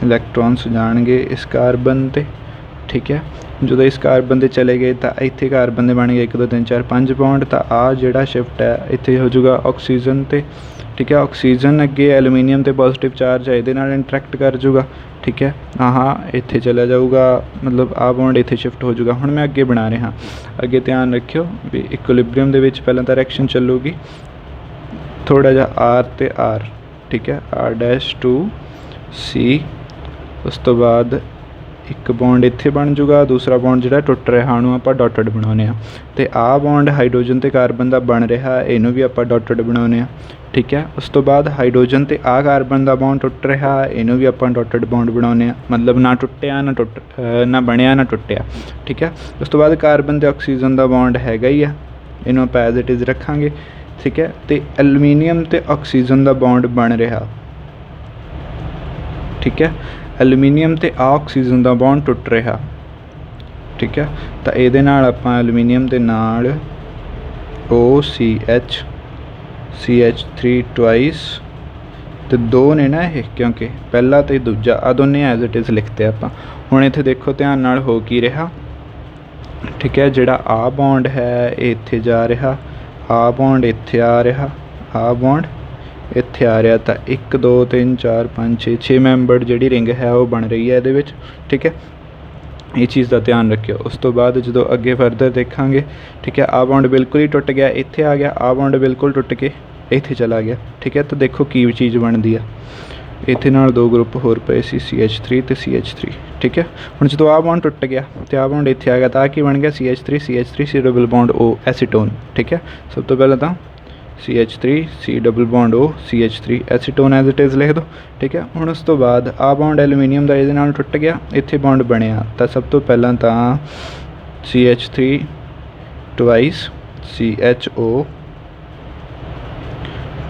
इलैक्ट्रॉन्स जाणगे इस कार्बन ते। ठीक है, जो इस कार्बन ते चले गए तो इत्थे कार्बन दे बन गए 1 2 3 4 5 बॉन्ड। तो आ जिहड़ा शिफ्ट है इत्थे हो जाऊगा ऑक्सीजन ते। ठीक है, ऑक्सीजन अगे एलूमीनियम ते पॉजिटिव चार्ज है, ये इंटरैक्ट कर जूगा। ठीक है, हाँ इत्थे चला जाऊगा, मतलब आ बॉन्ड इत्थे शिफ्ट हो जाऊगा। हुण मैं अगे बना रहा, अगे ध्यान रखियो भी इक्विलिब्रियम दे विच पहलां तां रिएक्शन चलूगी थोड़ा जा R ते R। ठीक है, R' to C, उस तो बाद एक बॉन्ड इत्थे बन जूगा, दूसरा बॉन्ड जिहड़ा टुट रहा उहनूं आपां डॉटेड बनाउने आ। ते आ बॉन्ड हाइड्रोजन ते कार्बन दा बन रहा, इहनूं भी आपां डॉटेड बनाउने आ। ठीक है, उस तो बाद हाइड्रोजन ते आ कार्बन दा बॉन्ड टुट रहा, इहनूं भी आपां डॉटेड बॉन्ड बनाउने आ, मतलब ना टुट्टिया ना बनिया ना टुट्टिया। ठीक है, उस तो बाद कार्बन ते ऑक्सीजन दा बॉन्ड हैगा ही आ, इहनूं आपां एज इट इज़ रखांगे। ठीक है, ते एलूमीनियम ते ऑक्सीजन दा बॉन्ड बन रहा। ठीक है, एलूमीनियम ते ऑक्सीजन का बॉन्ड टुट रहा। ठीक है, तो ये आपां एलूमीनियम के नाल OCH CH3 ट्वाइस, तो दो ने ना ये, क्योंकि पहला तो दूजा आ दोने एज इट इज़ लिखते आपां। हुण इत्थे देखो ध्यान नाल हो की रहा। ठीक है, जिहड़ा आ बॉन्ड है इत्थे जा रहा, आ बॉन्ड इत्थे आ रहा, आ बॉन्ड इत्थे आ रहा। तो 1 2 3 4 5 6 मैंबर जी रिंग है वो बन रही है ये। ठीक है, ये चीज़ का ध्यान रखियो। उस तो बाद जो अगे फरदर देखांगे, ठीक है, आ बॉन्ड बिल्कुल ही टुट गया, इत्थे आ गया, आ बॉन्ड बिल्कुल टुट के इत्थे चला गया। ठीक है, तो देखो की चीज़ बनती है, इत्थे नाल दो ग्रुप होर पे सी CH3 ते CH3। ठीक है, हुण जो आ बॉन्ड टुट गया तो आ बॉन्ड इत्थे आ गया, तो आ की बन गया CH3 C double bond O acetone. ठीक है, सब तो पहले तो CH3 C double bond O CH3 acetone as it is लिख दो। ठीक है, हुण उस तो बाद आ बॉन्ड एलूमीनियम का ये नाल टुट गया, इत्थे बॉन्ड बनया, तो सब तो पहला तो CH3 twice CHO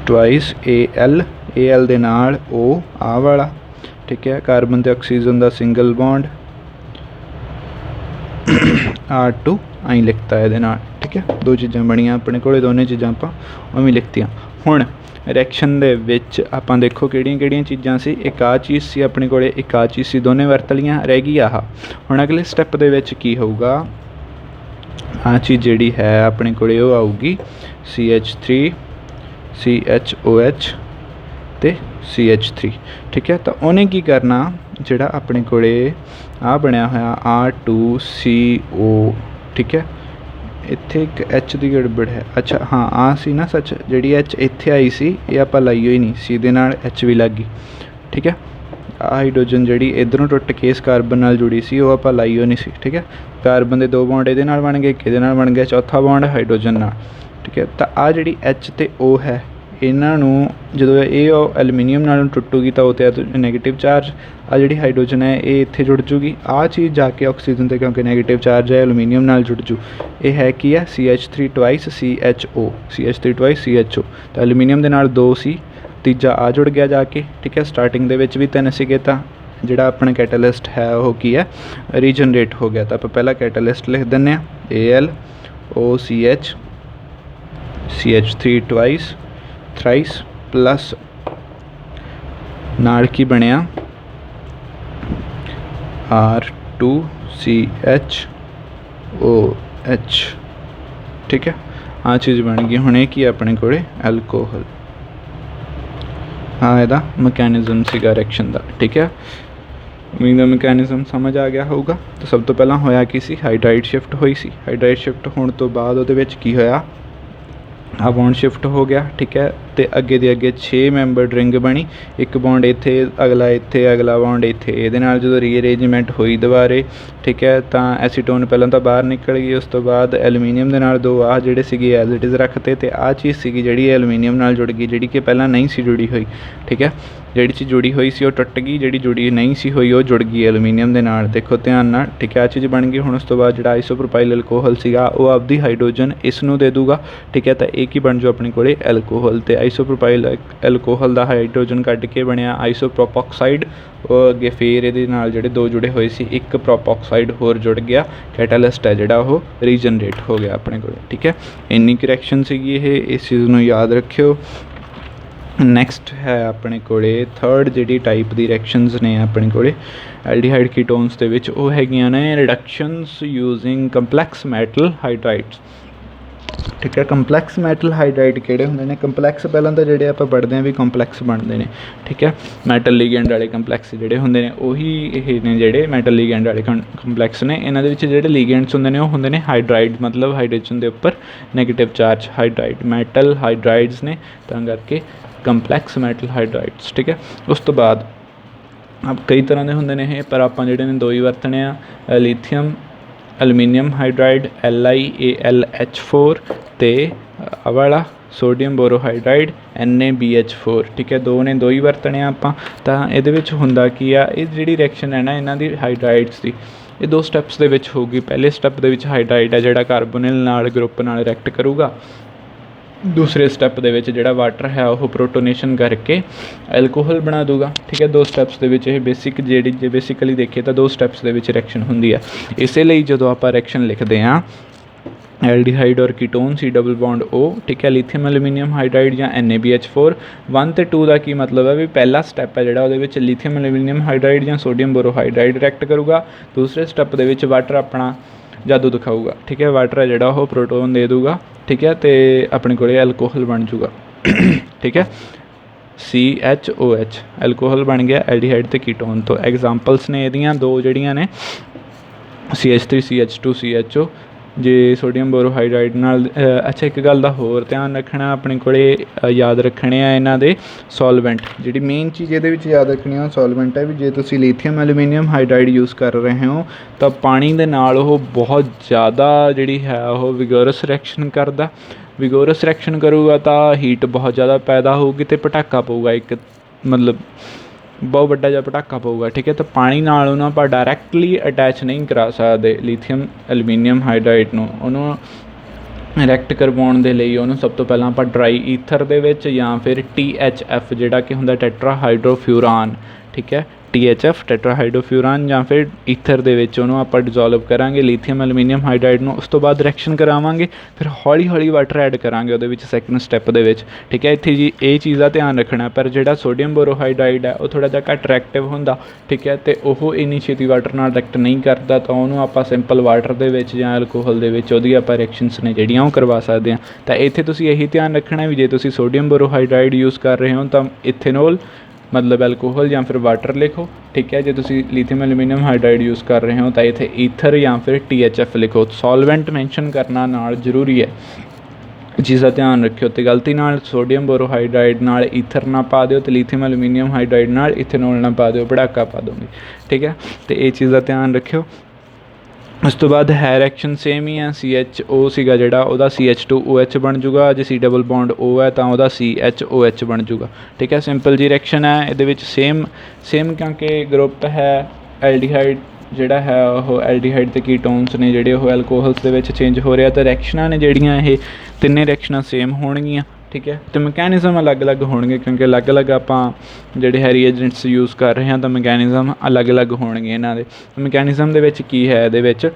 twice AL दे नाल O आ वाला। ठीक है, कार्बन ते ऑक्सीजन का सिंगल बॉन्ड R2 आई लिखता है ये। ठीक है, दो चीज़ां बनियां अपने कोले, दोनों चीज़ां आपां उवें लिखतियां। हुण रिएक्शन दे विच आपां देखो किहड़ियां चीज़ां सी, एक आ चीज़ सी अपने कोले, एक आ चीज़ सी, दोने वरत लियां, रह गई आह। हुण अगले स्टैप दे विच की होऊगा, आ चीज़ जिहड़ी है अपने कोले वो आऊगी CH3 CHOH ते CH3। ठीक है, तो उन्हें की करना, जिहड़ा अपने कोले आ बनया होया R2CO। ठीक है, ਇੱਥੇ ਇੱਕ ਐਚ ਦੀ ਗੜਬੜ ਹੈ। ਅੱਛਾ ਹਾਂ ਆ ਸੀ ਨਾ ਸੱਚ, ਜਿਹੜੀ ਐਚ ਇੱਥੇ ਆਈ ਸੀ ਇਹ ਆਪਾਂ ਲਾਈ ਹੋਈ ਨਹੀਂ ਸੀ, ਇਹਦੇ ਨਾਲ ਐਚ ਵੀ ਲੱਗ ਗਈ। ਠੀਕ ਹੈ, ਆ ਹਾਈਡਰੋਜਨ ਜਿਹੜੀ ਇੱਧਰੋਂ ਟੁੱਟ ਕੇ ਇਸ ਕਾਰਬਨ ਨਾਲ ਜੁੜੀ ਸੀ ਉਹ ਆਪਾਂ ਲਾਈ ਹੋਈ ਨਹੀਂ ਸੀ। ਠੀਕ ਹੈ, ਕਾਰਬਨ ਦੇ 2 ਬੌਂਡ ਇਹਦੇ ਨਾਲ ਬਣ ਗਏ, ਇੱਕ ਇਹਦੇ ਨਾਲ ਬਣ ਗਿਆ, ਚੌਥਾ ਬੌਂਡ ਹਾਈਡਰੋਜਨ ਨਾਲ। ਠੀਕ ਹੈ, ਤਾਂ ਆ ਜਿਹੜੀ ਐਚ ਅਤੇ ਓ ਹੈ, ਇਹਨਾਂ ਨੂੰ ਜਦੋਂ ਇਹ ਐਲੂਮੀਨੀਅਮ ਨਾਲ ਟੁੱਟੂਗੀ ਤਾਂ ਉਹ 'ਤੇ ਨੈਗੇਟਿਵ ਚਾਰਜ, ਆ ਜਿਹੜੀ ਹਾਈਡਰੋਜਨ ਹੈ ਇਹ ਇੱਥੇ ਜੁੜ ਜੂਗੀ, ਆਹ ਚੀਜ਼ ਜਾ ਕੇ ਆਕਸੀਜਨ 'ਤੇ ਕਿਉਂਕਿ ਨੈਗੇਟਿਵ ਚਾਰਜ ਹੈ ਐਲੂਮੀਨੀਅਮ ਨਾਲ ਜੁੜ ਜੂ। ਇਹ ਹੈ ਕੀ ਆ CH3 twice CHO, CH3 twice CHO। ਤਾਂ ਐਲੂਮੀਨੀਅਮ ਦੇ ਨਾਲ 2 ਸੀ, ਤੀਜਾ ਆ ਜੁੜ ਗਿਆ ਜਾ ਕੇ। ਠੀਕ ਹੈ, ਸਟਾਰਟਿੰਗ ਦੇ ਵਿੱਚ ਵੀ 3 ਸੀਗੇ, ਤਾਂ ਜਿਹੜਾ ਆਪਣਾ ਕੈਟਾਲਿਸਟ ਹੈ ਉਹ ਕੀ ਹੈ, ਰੀਜਨਰੇਟ ਹੋ ਗਿਆ। ਤਾਂ ਆਪਾਂ ਪਹਿਲਾਂ ਕੈਟਾਲਿਸਟ ਲਿਖ ਦਿੰਦੇ ਹਾਂ AlOCH CH3 twice thrice plus ਨਾਲ ਕੀ ਬਣਿਆ R2CHOH। ਠੀਕ ਹੈ, ਆਹ ਚੀਜ਼ ਬਣ ਗਈ। ਹੁਣ ਇਹ ਕੀ ਆਪਣੇ ਕੋਲੇ ਐਲਕੋਹਲ। ਹਾਂ ਇਹਦਾ ਮਕੈਨਿਜ਼ਮ ਸੀਗਾ ਰਿਐਕਸ਼ਨ ਦਾ। ਠੀਕ ਹੈ, ਉਮੀਦ ਹੈ ਮਕੈਨਿਜ਼ਮ ਸਮਝ ਆ ਗਿਆ ਹੋਊਗਾ। ਤਾਂ ਸਭ ਤੋਂ ਪਹਿਲਾਂ ਹੋਇਆ ਕੀ ਸੀ, ਹਾਈਡਰਾਈਡ ਸ਼ਿਫਟ ਹੋਈ ਸੀ। ਹਾਈਡਰਾਈਡ ਸ਼ਿਫਟ ਹੋਣ ਤੋਂ ਬਾਅਦ ਉਹਦੇ ਵਿੱਚ ਕੀ ਹੋਇਆ, ਆ ਬੌਂਡ ਸ਼ਿਫਟ ਹੋ ਗਿਆ। ਠੀਕ ਹੈ, ਅਤੇ ਅੱਗੇ ਦੇ ਅੱਗੇ 6 ਮੈਂਬਰਡ ਰਿੰਗ ਬਣੀ, ਇੱਕ ਬੌਂਡ ਇੱਥੇ, ਅਗਲਾ ਇੱਥੇ, ਅਗਲਾ ਬੌਂਡ ਇੱਥੇ। ਇਹਦੇ ਨਾਲ ਜਦੋਂ ਰੀਅਰੇਂਜਮੈਂਟ ਹੋਈ ਦੁਬਾਰੇ, ਠੀਕ ਹੈ, ਤਾਂ ਐਸੀਟੋਨ ਪਹਿਲਾਂ ਤਾਂ ਬਾਹਰ ਨਿਕਲ ਗਈ, ਉਸ ਤੋਂ ਬਾਅਦ ਐਲੂਮੀਨੀਅਮ ਦੇ ਨਾਲ 2 ਆਹ ਜਿਹੜੇ ਸੀਗੇ ਐਜ਼ ਇਟ ਇਜ਼ ਰੱਖਤੇ, ਅਤੇ ਆਹ ਚੀਜ਼ ਸੀਗੀ ਜਿਹੜੀ ਐਲੂਮੀਨੀਅਮ ਨਾਲ ਜੁੜ ਗਈ, ਜਿਹੜੀ ਕਿ ਪਹਿਲਾਂ ਨਹੀਂ ਸੀ ਜੁੜੀ ਹੋਈ। ਠੀਕ ਹੈ, ਜਿਹੜੀ ਚੀਜ਼ ਜੁੜੀ ਹੋਈ ਸੀ ਉਹ ਟੁੱਟ ਗਈ, ਜਿਹੜੀ ਜੁੜੀ ਨਹੀਂ ਸੀ ਹੋਈ ਉਹ ਜੁੜ ਗਈ ਐਲੂਮੀਨੀਅਮ ਦੇ ਨਾਲ। ਦੇਖੋ ਧਿਆਨ ਨਾਲ। ਠੀਕ ਹੈ, ਆਹ ਚੀਜ਼ ਬਣ ਗਈ। ਹੁਣ ਉਸ ਤੋਂ ਬਾਅਦ ਜਿਹੜਾ ਆਈਸੋਪ੍ਰੋਪਾਈਲ ਐਲਕੋਹਲ ਸੀਗਾ ਉਹ ਆਪਦੀ ਹਾਈਡਰੋਜਨ ਇਸ ਨੂੰ ਦੇ ਦੂਗਾ। ਠੀਕ ਹੈ, ਤਾਂ ਇਹ ਕੀ ਬਣ ਜਾਊ ਆਪਣੇ ਕੋਲੇ ਐਲਕੋਹਲ। ਅਤੇ ਆਈਸੋਪ੍ਰੋਪਾਈਲ ਐਲਕੋਹਲ ਦਾ ਹਾਈਡਰੋਜਨ ਕੱਢ ਕੇ ਬਣਿਆ ਆਈਸੋਪ੍ਰੋਪੋਕਸਾਈਡ। ਉਹ ਅੱਗੇ ਫਿਰ ਇਹਦੇ ਨਾਲ ਜਿਹੜੇ 2 ਜੁੜੇ ਹੋਏ ਸੀ, ਇੱਕ ਪ੍ਰੋਪੋਕਸਾਈਡ ਹੋਰ ਜੁੜ ਗਿਆ। ਕੈਟਾਲਿਸਟ ਹੈ ਜਿਹੜਾ ਉਹ ਰੀਜਨਰੇਟ ਹੋ ਗਿਆ ਆਪਣੇ ਕੋਲੇ। ਠੀਕ ਹੈ, ਇੰਨੀ ਕਰੈਕਸ਼ਨ ਸੀਗੀ ਇਹ, ਇਸ ਚੀਜ਼ ਨੂੰ ਯਾਦ ਰੱਖਿਓ। ਨੈਕਸਟ ਹੈ ਆਪਣੇ ਕੋਲੇ ਥਰਡ ਜਿਹੜੀ ਟਾਈਪ ਦੀ ਰਿਐਕਸ਼ਨਸ ਨੇ ਆਪਣੇ ਕੋਲੇ ਐਲਡੀਹਾਈਡ ਕੀਟੋਨਸ ਦੇ ਵਿੱਚ, ਉਹ ਹੈਗੀਆਂ ਨੇ ਰਿਡਕਸ਼ਨਸ ਯੂਜ਼ਿੰਗ ਕੰਪਲੈਕਸ ਮੈਟਲ ਹਾਈਡਰਾਈਡਸ। ਠੀਕ ਹੈ, ਕੰਪਲੈਕਸ ਮੈਟਲ ਹਾਈਡਰਾਈਡ ਕਿਹੜੇ ਹੁੰਦੇ ਨੇ? ਕੰਪਲੈਕਸ ਪਹਿਲਾਂ ਤਾਂ ਜਿਹੜੇ ਆਪਾਂ ਪੜ੍ਹਦੇ ਹਾਂ ਵੀ ਕੰਪਲੈਕਸ ਬਣਦੇ ਨੇ। ਠੀਕ ਹੈ, ਮੈਟਲ ਲੀਗੈਂਡ ਵਾਲੇ ਕੰਪਲੈਕਸ ਜਿਹੜੇ ਹੁੰਦੇ ਨੇ ਉਹੀ ਇਹ ਨੇ ਜਿਹੜੇ ਮੈਟਲ ਲੀਗੈਂਡ ਵਾਲੇ ਕੰਪਲੈਕਸ ਨੇ। ਇਹਨਾਂ ਦੇ ਵਿੱਚ ਜਿਹੜੇ ਲੀਗੈਂਡਸ ਹੁੰਦੇ ਨੇ ਉਹ ਹੁੰਦੇ ਨੇ ਹਾਈਡਰਾਈਡ, ਮਤਲਬ ਹਾਈਡਰੋਜਨ ਦੇ ਉੱਪਰ ਨੈਗੇਟਿਵ ਚਾਰਜ ਹਾਈਡਰਾਈਡ। ਮੈਟਲ ਹਾਈਡਰਾਈਡਸ ਨੇ, ਤਾਂ ਕਰਕੇ ਕੰਪਲੈਕਸ ਮੈਟਲ ਹਾਈਡਰਾਈਡਸ। ਠੀਕ ਹੈ, ਉਸ ਤੋਂ ਬਾਅਦ ਕਈ ਤਰ੍ਹਾਂ ਦੇ ਹੁੰਦੇ ਨੇ ਇਹ, ਪਰ ਆਪਾਂ ਜਿਹੜੇ ਨੇ 2 ਹੀ ਵਰਤਣੇ ਆ, ਲੀਥੀਅਮ ਐਲੂਮੀਨੀਅਮ ਹਾਈਡਰਾਈਡ LiAlH4 ਅਤੇ ਆਹ ਵਾਲਾ ਸੋਡੀਅਮ ਬੋਰੋਹਾਈਡਰਾਈਡ NaBH4। ਠੀਕ ਹੈ, 2 ਨੇ, 2 ਹੀ ਵਰਤਣੇ ਆ ਆਪਾਂ। ਤਾਂ ਇਹਦੇ ਵਿੱਚ ਹੁੰਦਾ ਕੀ ਆ, ਇਹ ਜਿਹੜੀ ਰਿਐਕਸ਼ਨ ਹੈ ਨਾ ਇਹਨਾਂ ਦੀ ਹਾਈਡਰਾਈਡਸ ਦੀ, ਇਹ 2 ਸਟੈਪਸ ਦੇ ਵਿੱਚ ਹੋਊਗੀ। ਪਹਿਲੇ ਸਟੈਪ ਦੇ ਵਿੱਚ ਹਾਈਡਰਾਈਡ ਹੈ ਜਿਹੜਾ ਕਾਰਬੋਨਿਲ ਨਾਲ ਗਰੁੱਪ ਨਾਲ ਰਿਐਕਟ ਕਰੂਗਾ। ਦੂਸਰੇ ਸਟੈਪ ਦੇ ਵਿੱਚ ਜਿਹੜਾ ਵਾਟਰ ਹੈ ਉਹ ਪ੍ਰੋਟੋਨੇਸ਼ਨ ਕਰਕੇ ਐਲਕੋਹਲ ਬਣਾ ਦੂਗਾ। ਠੀਕ ਹੈ, 2 ਸਟੈਪਸ ਦੇ ਵਿੱਚ ਇਹ ਜੇ ਬੇਸਿਕਲੀ ਦੇਖੀਏ ਤਾਂ 2 ਸਟੈਪਸ ਦੇ ਵਿੱਚ ਰਿਐਕਸ਼ਨ ਹੁੰਦੀ ਹੈ। ਇਸੇ ਲਈ ਜਦੋਂ ਆਪਾਂ ਰਿਐਕਸ਼ਨ ਲਿਖਦੇ ਹਾਂ ਐਲਡੀਹਾਈਡ ਔਰ ਕੀਟੋਨ C ਡਬਲ ਬੌਂਡ O, ਠੀਕ ਹੈ, ਲੀਥੀਅਮ ਐਲੂਮੀਨੀਅਮ ਹਾਈਡਰਾਈਡ ਜਾਂ NaBH4 1 ਅਤੇ 2 ਦਾ ਕੀ ਮਤਲਬ ਹੈ ਵੀ ਪਹਿਲਾ ਸਟੈਪ ਹੈ ਜਿਹੜਾ ਉਹਦੇ ਵਿੱਚ ਲੀਥੀਅਮ ਐਲੂਮੀਨੀਅਮ ਹਾਈਡਰਾਈਡ ਜਾਂ ਸੋਡੀਅਮ ਬੋਰੋਹਾਈਡਰਾਈਡ ਰਿਐਕਟ ਕਰੂਗਾ। ਦੂਸਰੇ ਸਟੈਪ ਦੇ ਵਿੱਚ ਵਾਟਰ ਆਪਣਾ ਜਾਦੂ ਦਿਖਾਊਗਾ। ਠੀਕ ਹੈ, ਵਾਟਰ ਹੈ ਜਿਹੜਾ ਉਹ ਪ੍ਰੋਟੋਨ ਦੇ ਦੂਗਾ। ਠੀਕ ਹੈ, ਅਤੇ ਆਪਣੇ ਕੋਲ ਐਲਕੋਹਲ ਬਣ ਜੂਗਾ। ਠੀਕ ਹੈ, CHOH ਐਲਕੋਹਲ ਬਣ ਗਿਆ ਐਲਡੀਹਾਈਡ ਅਤੇ ਕੀਟੋਨ ਤੋਂ। ਐਗਜ਼ਾਮਪਲਸ ਨੇ ਇਹਦੀਆਂ 2 ਜਿਹੜੀਆਂ ਨੇ CH3 CH2 CHO। ਜੇ ਸੋਡੀਅਮ ਬੋਰੋਹਾਈਡਰਾਈਡ ਨਾਲ ਅੱਛਾ ਇੱਕ ਗੱਲ ਦਾ ਹੋਰ ਧਿਆਨ ਰੱਖਣਾ, ਆਪਣੇ ਕੋਲੇ ਯਾਦ ਰੱਖਣੇ ਆ ਇਹਨਾਂ ਦੇ ਸੋਲਵੈਂਟ। ਜਿਹੜੀ ਮੇਨ ਚੀਜ਼ ਇਹਦੇ ਵਿੱਚ ਯਾਦ ਰੱਖਣੀ ਆ ਸੋਲਵੈਂਟ ਹੈ ਵੀ ਜੇ ਤੁਸੀਂ ਲੀਥੀਅਮ ਐਲੂਮੀਨੀਅਮ ਹਾਈਡਰਾਈਡ ਯੂਜ਼ ਕਰ ਰਹੇ ਹੋ ਤਾਂ ਪਾਣੀ ਦੇ ਨਾਲ ਉਹ ਬਹੁਤ ਜ਼ਿਆਦਾ ਜਿਹੜੀ ਹੈ ਉਹ ਵਿਗੋਰਸ ਰਿਐਕਸ਼ਨ ਕਰਦਾ। ਵਿਗੋਰਸ ਰਿਐਕਸ਼ਨ ਕਰੂਗਾ ਤਾਂ ਹੀਟ ਬਹੁਤ ਜ਼ਿਆਦਾ ਪੈਦਾ ਹੋਊਗੀ ਅਤੇ ਪਟਾਕਾ ਪਊਗਾ, ਇੱਕ ਮਤਲਬ ਬਹੁਤ ਵੱਡਾ ਜਿਹਾ ਪਟਾਕਾ ਪਊਗਾ। ਠੀਕ ਹੈ, ਤਾਂ ਪਾਣੀ ਨਾਲ ਉਹਨੂੰ ਆਪਾਂ ਡਾਇਰੈਕਟਲੀ ਅਟੈਚ ਨਹੀਂ ਕਰਾ ਸਕਦੇ ਲੀਥੀਅਮ ਐਲੂਮੀਨੀਅਮ ਹਾਈਡਰਾਈਡ ਨੂੰ। ਉਹਨੂੰ ਰਿਐਕਟ ਕਰਵਾਉਣ ਦੇ ਲਈ ਉਹਨੂੰ ਸਭ ਤੋਂ ਪਹਿਲਾਂ ਆਪਾਂ ਡਰਾਈ ਈਥਰ ਦੇ ਵਿੱਚ ਜਾਂ ਫਿਰ THF ਜਿਹੜਾ ਕਿ ਹੁੰਦਾ ਟੈਟਰਾਹਾਈਡਰੋਫਿਊਰਾਨ। ਠੀਕ ਹੈ, THF ਟੈਟਰਾਹਾਈਡਰੋਫਿਊਰਾਨ ਜਾਂ ਫਿਰ ਈਥਰ ਦੇ ਵਿੱਚ ਉਹਨੂੰ ਆਪਾਂ ਡਿਜ਼ੋਲਵ ਕਰਾਂਗੇ ਲੀਥੀਅਮ ਐਲੂਮੀਨੀਅਮ ਹਾਈਡਰਾਈਡ ਨੂੰ। ਉਸ ਤੋਂ ਬਾਅਦ ਰਿਐਕਸ਼ਨ ਕਰਾਵਾਂਗੇ, ਫਿਰ ਹੌਲੀ ਹੌਲੀ ਵਾਟਰ ਐਡ ਕਰਾਂਗੇ ਉਹਦੇ ਵਿੱਚ ਸੈਕਿੰਡ ਸਟੈਪ ਦੇ ਵਿੱਚ। ਠੀਕ ਹੈ, ਇੱਥੇ ਜੀ ਇਹ ਚੀਜ਼ ਦਾ ਧਿਆਨ ਰੱਖਣਾ। ਪਰ ਜਿਹੜਾ ਸੋਡੀਅਮ ਬੋਰੋਹਾਈਡਰਾਈਡ ਹੈ ਉਹ ਥੋੜ੍ਹਾ ਜਿਹਾ ਘੱਟ ਰਿਐਕਟਿਵ ਹੁੰਦਾ। ਠੀਕ ਹੈ, ਅਤੇ ਉਹ ਇੰਨੀ ਛੇਤੀ ਵਾਟਰ ਨਾਲ ਰਿਐਕਟ ਨਹੀਂ ਕਰਦਾ, ਤਾਂ ਉਹਨੂੰ ਆਪਾਂ ਸਿੰਪਲ ਵਾਟਰ ਦੇ ਵਿੱਚ ਜਾਂ ਐਲਕੋਹਲ ਦੇ ਵਿੱਚ ਉਹਦੀ ਆਪਾਂ ਰਿਐਕਸ਼ਨਸ ਨੇ ਜਿਹੜੀਆਂ ਉਹ ਕਰਵਾ ਸਕਦੇ ਹਾਂ। ਤਾਂ ਇੱਥੇ ਤੁਸੀਂ ਇਹੀ ਧਿਆਨ ਰੱਖਣਾ ਵੀ ਜੇ ਤੁਸੀਂ ਸੋਡੀਅਮ ਬੋਰੋਹਾਈਡਰਾਈਡ ਯੂਜ਼ ਕਰ ਰਹੇ ਹੋ ਤਾਂ ਇਥੇਨੋਲ मतलब एल्कोहल या फिर वाटर लिखो, ठीक है। जो तुसी लिथियम एल्यूमीनियम हाइड्राइड यूज़ कर रहे हो तो इत्थे ईथर या फिर THF लिखो। सॉल्वेंट मैंशन करना नाल जरूरी है, चीज़ का ध्यान रखियो। तो गलती नाल सोडियम बोरोहाइड्राइड नाल ईथर ना पा दिओ, तो लिथियम एल्यूमीनियम हाइड्राइड नाल इथेनॉल ना पा दिओ, भड़ाका पा दोगे, ठीक है। तो ये चीज़ का ध्यान रखियो। उस तो बाद है रिएक्शन सेम ही है, CHO सीगा जिहड़ा उहदा CH2OH बन जूगा, जे C डबल बॉन्ड O है तो उहदा CHOH बन जूगा, ठीक है। सिंपल जी रिएक्शन है इहदे विच सेम क्योंकि ग्रुप है एल्डिहाइड जिहड़ा है वो एल्डिहाइड ते कीटोन्स ने जिहड़े वो एल्कोहल्स दे विच चेंज हो रहे, तो रिएक्शनां ने जिहड़ियां ये तिन्ने रिएक्शनां सेम होणगियां, ठीक है। तो मैकेनिज़म अलग अलग होणगे क्योंकि अलग अलग आपां जिहड़े है रिएजेंट्स यूज़ कर रहे हैं, तो मैकेनिज़म अलग अलग होणगे इन्हां दे। मैकेनिज़म दे विच की है इहदे विच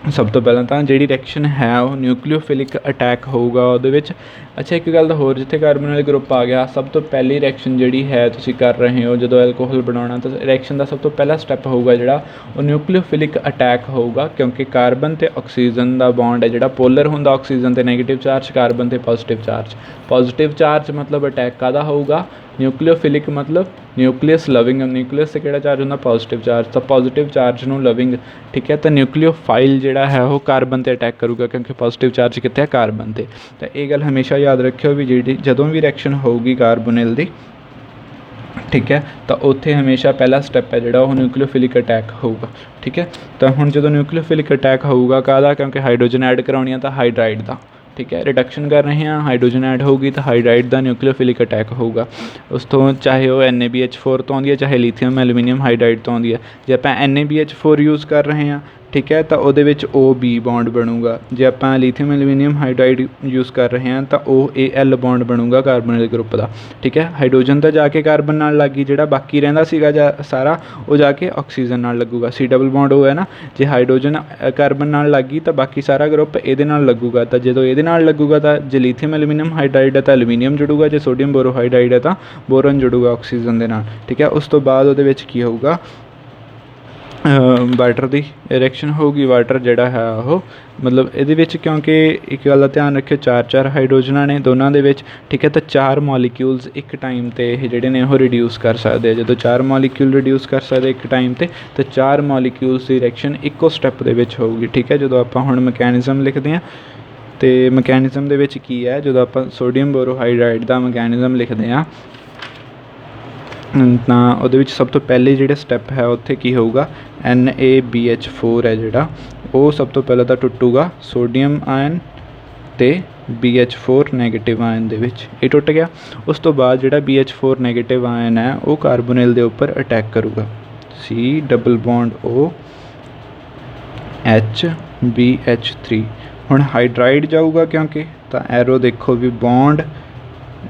सब तो पहलां तां जिहड़ी रिएक्शन है वो न्यूक्लियोफिलिक अटैक होऊगा उहदे विच। अच्छा एक गल होर, जिथे कार्बन वाले ग्रुप आ गया, सब तो पहली रिएक्शन जिहड़ी है तुसीं कर रहे हो जदों एल्कोहल बनाउणा, तो रिएक्शन का सब तो पहला स्टैप होऊगा जिहड़ा वो न्यूक्लियोफिलिक अटैक होऊगा, क्योंकि कार्बन ते ऑक्सीजन का बॉन्ड है जिहड़ा पोलर हुंदा, ऑक्सीजन ते नैगेटिव चार्ज, कार्बन ते पॉजिटिव चार्ज। पॉजिटिव चार्ज मतलब अटैक काहदा होऊगा, न्यूक्लियोफिलिक मतलब न्यूक्लियस लविंग, न्यूक्लियस से किहड़ा चार्ज हुंदा पॉजिटिव चार्ज, तो पॉजिटिव चार्ज नूं लविंग, ठीक है। तो न्यूक्लियोफाइल जिहड़ा है वो कार्बन ते अटैक करूगा क्योंकि पॉजिटिव चार्ज कित्थे है कार्बन ते। तो ये गल हमेशा याद रखियो भी जी जदों भी रिएक्शन होगी कार्बोनिल दी, ठीक है, तो उत्थे हमेशा पहला स्टैप है जिहड़ा वो न्यूक्लियोफिलिक अटैक होऊगा, ठीक है। तो हुण जदों न्यूक्लियोफिलिक अटैक होऊगा काहदा, क्योंकि हाइड्रोजन ऐड कराउणी है तो हाइड्राइड दा, ठीक है। रिडक्शन कर रहे हैं, हाइड्रोजन ऐड होगी तो हाइड्राइड का न्यूक्लियोफिलिक अटैक होगा। उस तो चाहे वो NaBH4 तो आती है, चाहे लिथियम एल्यूमीनियम हाइड्राइड तो आती है। जो आप NaBH4 यूज़ कर रहे हैं, ठीक है, तो वो OB बॉन्ड बनूगा। जो आप लिथियम एल्यूमीनियम हाइड्राइड यूज़ कर रहे हैं तो OAl बॉन्ड बनूगा कार्बोनिल ग्रुप का, ठीक है। हाइड्रोजन तो जाके कार्बन नाल लग गई, जिहड़ा बाकी रहिंदा सीगा सारा वो जाके ऑक्सीजन नाल लगूगा। C डबल बॉन्ड O है ना, जे हाइड्रोजन कार्बन नाल लग गई तो बाकी सारा ग्रुप इहदे नाल लगूगा। तो जो इहदे नाल लगूगा तो जे लिथियम एल्यूमीनियम हाइड्राइड है तो एल्यूमीनियम जुड़ूगा, जो सोडियम बोरोहाइड्राइड है तो बोरन जुड़ूगा ऑक्सीजन दे नाल, ठीक है। उस तो बाद उहदे विच की होऊगा वाटर की रिएक्शन होगी। वाटर जिहड़ा है वो मतलब इहदे विच क्योंकि एक गल दा ध्यान रखियो, चार हाइड्रोजनां ने दोनों दे विच, ठीक है। तो 4 मॉलीक्यूल्स एक टाइम ते जिहड़े ने वो रिड्यूस कर सकते, जो 4 मॉलीक्यूल रिड्यूस कर सकते एक टाइम ते, तो 4 मॉलीक्यूल्स की रिएक्शन इक्को स्टैप दे विच होगी, ठीक है। जो आपां हुण मैकेनिज़म लिखते हैं तो मैकेनिज़म दे विच की है, जो आपां सोडियम बोरोहाइड्राइड का मैकेनिज़म लिखते हैं ਤਾਂ ਉਹਦੇ ਵਿੱਚ ਸਭ ਤੋਂ ਪਹਿਲੇ ਜਿਹੜੇ ਸਟੈਪ ਹੈ ਉੱਥੇ ਕੀ ਹੋਊਗਾ, NaBH4 ਹੈ ਜਿਹੜਾ ਉਹ ਸਭ ਤੋਂ ਪਹਿਲਾਂ ਤਾਂ ਟੁੱਟੂਗਾ ਸੋਡੀਅਮ ਆਇਨ ਅਤੇ BH4 ਨੈਗੇਟਿਵ ਆਇਨ ਦੇ ਵਿੱਚ, ਇਹ ਟੁੱਟ ਗਿਆ। ਉਸ ਤੋਂ ਬਾਅਦ ਜਿਹੜਾ BH4 ਨੈਗੇਟਿਵ ਆਇਨ ਹੈ ਉਹ ਕਾਰਬੋਨਿਲ ਦੇ ਉੱਪਰ ਅਟੈਕ ਕਰੂਗਾ, C double bond O H BH3। ਹੁਣ ਹਾਈਡਰਾਈਡ ਜਾਊਗਾ ਕਿਉਂਕਿ, ਤਾਂ ਐਰੋ देखो भी बॉन्ड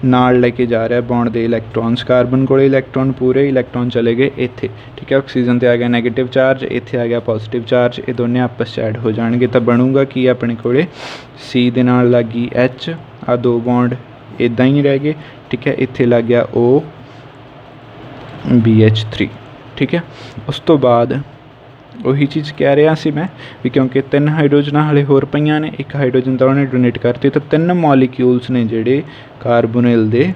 नाल लेके जा रहा है, बॉन्ड दे इलैक्ट्रॉन्स, कार्बन को इलैक्ट्रॉन पूरे इलैक्ट्रॉन चले गए इत्थे, ठीक है। ऑक्सीजन ते आ गया नैगेटिव चार्ज, इत्थे आ गया पॉजिटिव चार्ज, ये दोनों आपस च ऐड हो जाएंगे तो बनूगा की अपने कोले C दे नाल लग गई H, आ 2 बॉन्ड इदां ही रह गए, ठीक है। इत्थे लग गया O BH3, ठीक है। उस तो बाद ਉਹੀ चीज़ कह रहा सी मैं भी क्योंकि 3 हाइड्रोजन हले होर पईयां ने, एक हाइड्रोजन तो उन्होंने डोनेट करती, तो 3 मॉलीक्यूल्स ने जिहड़े कार्बोनिल दे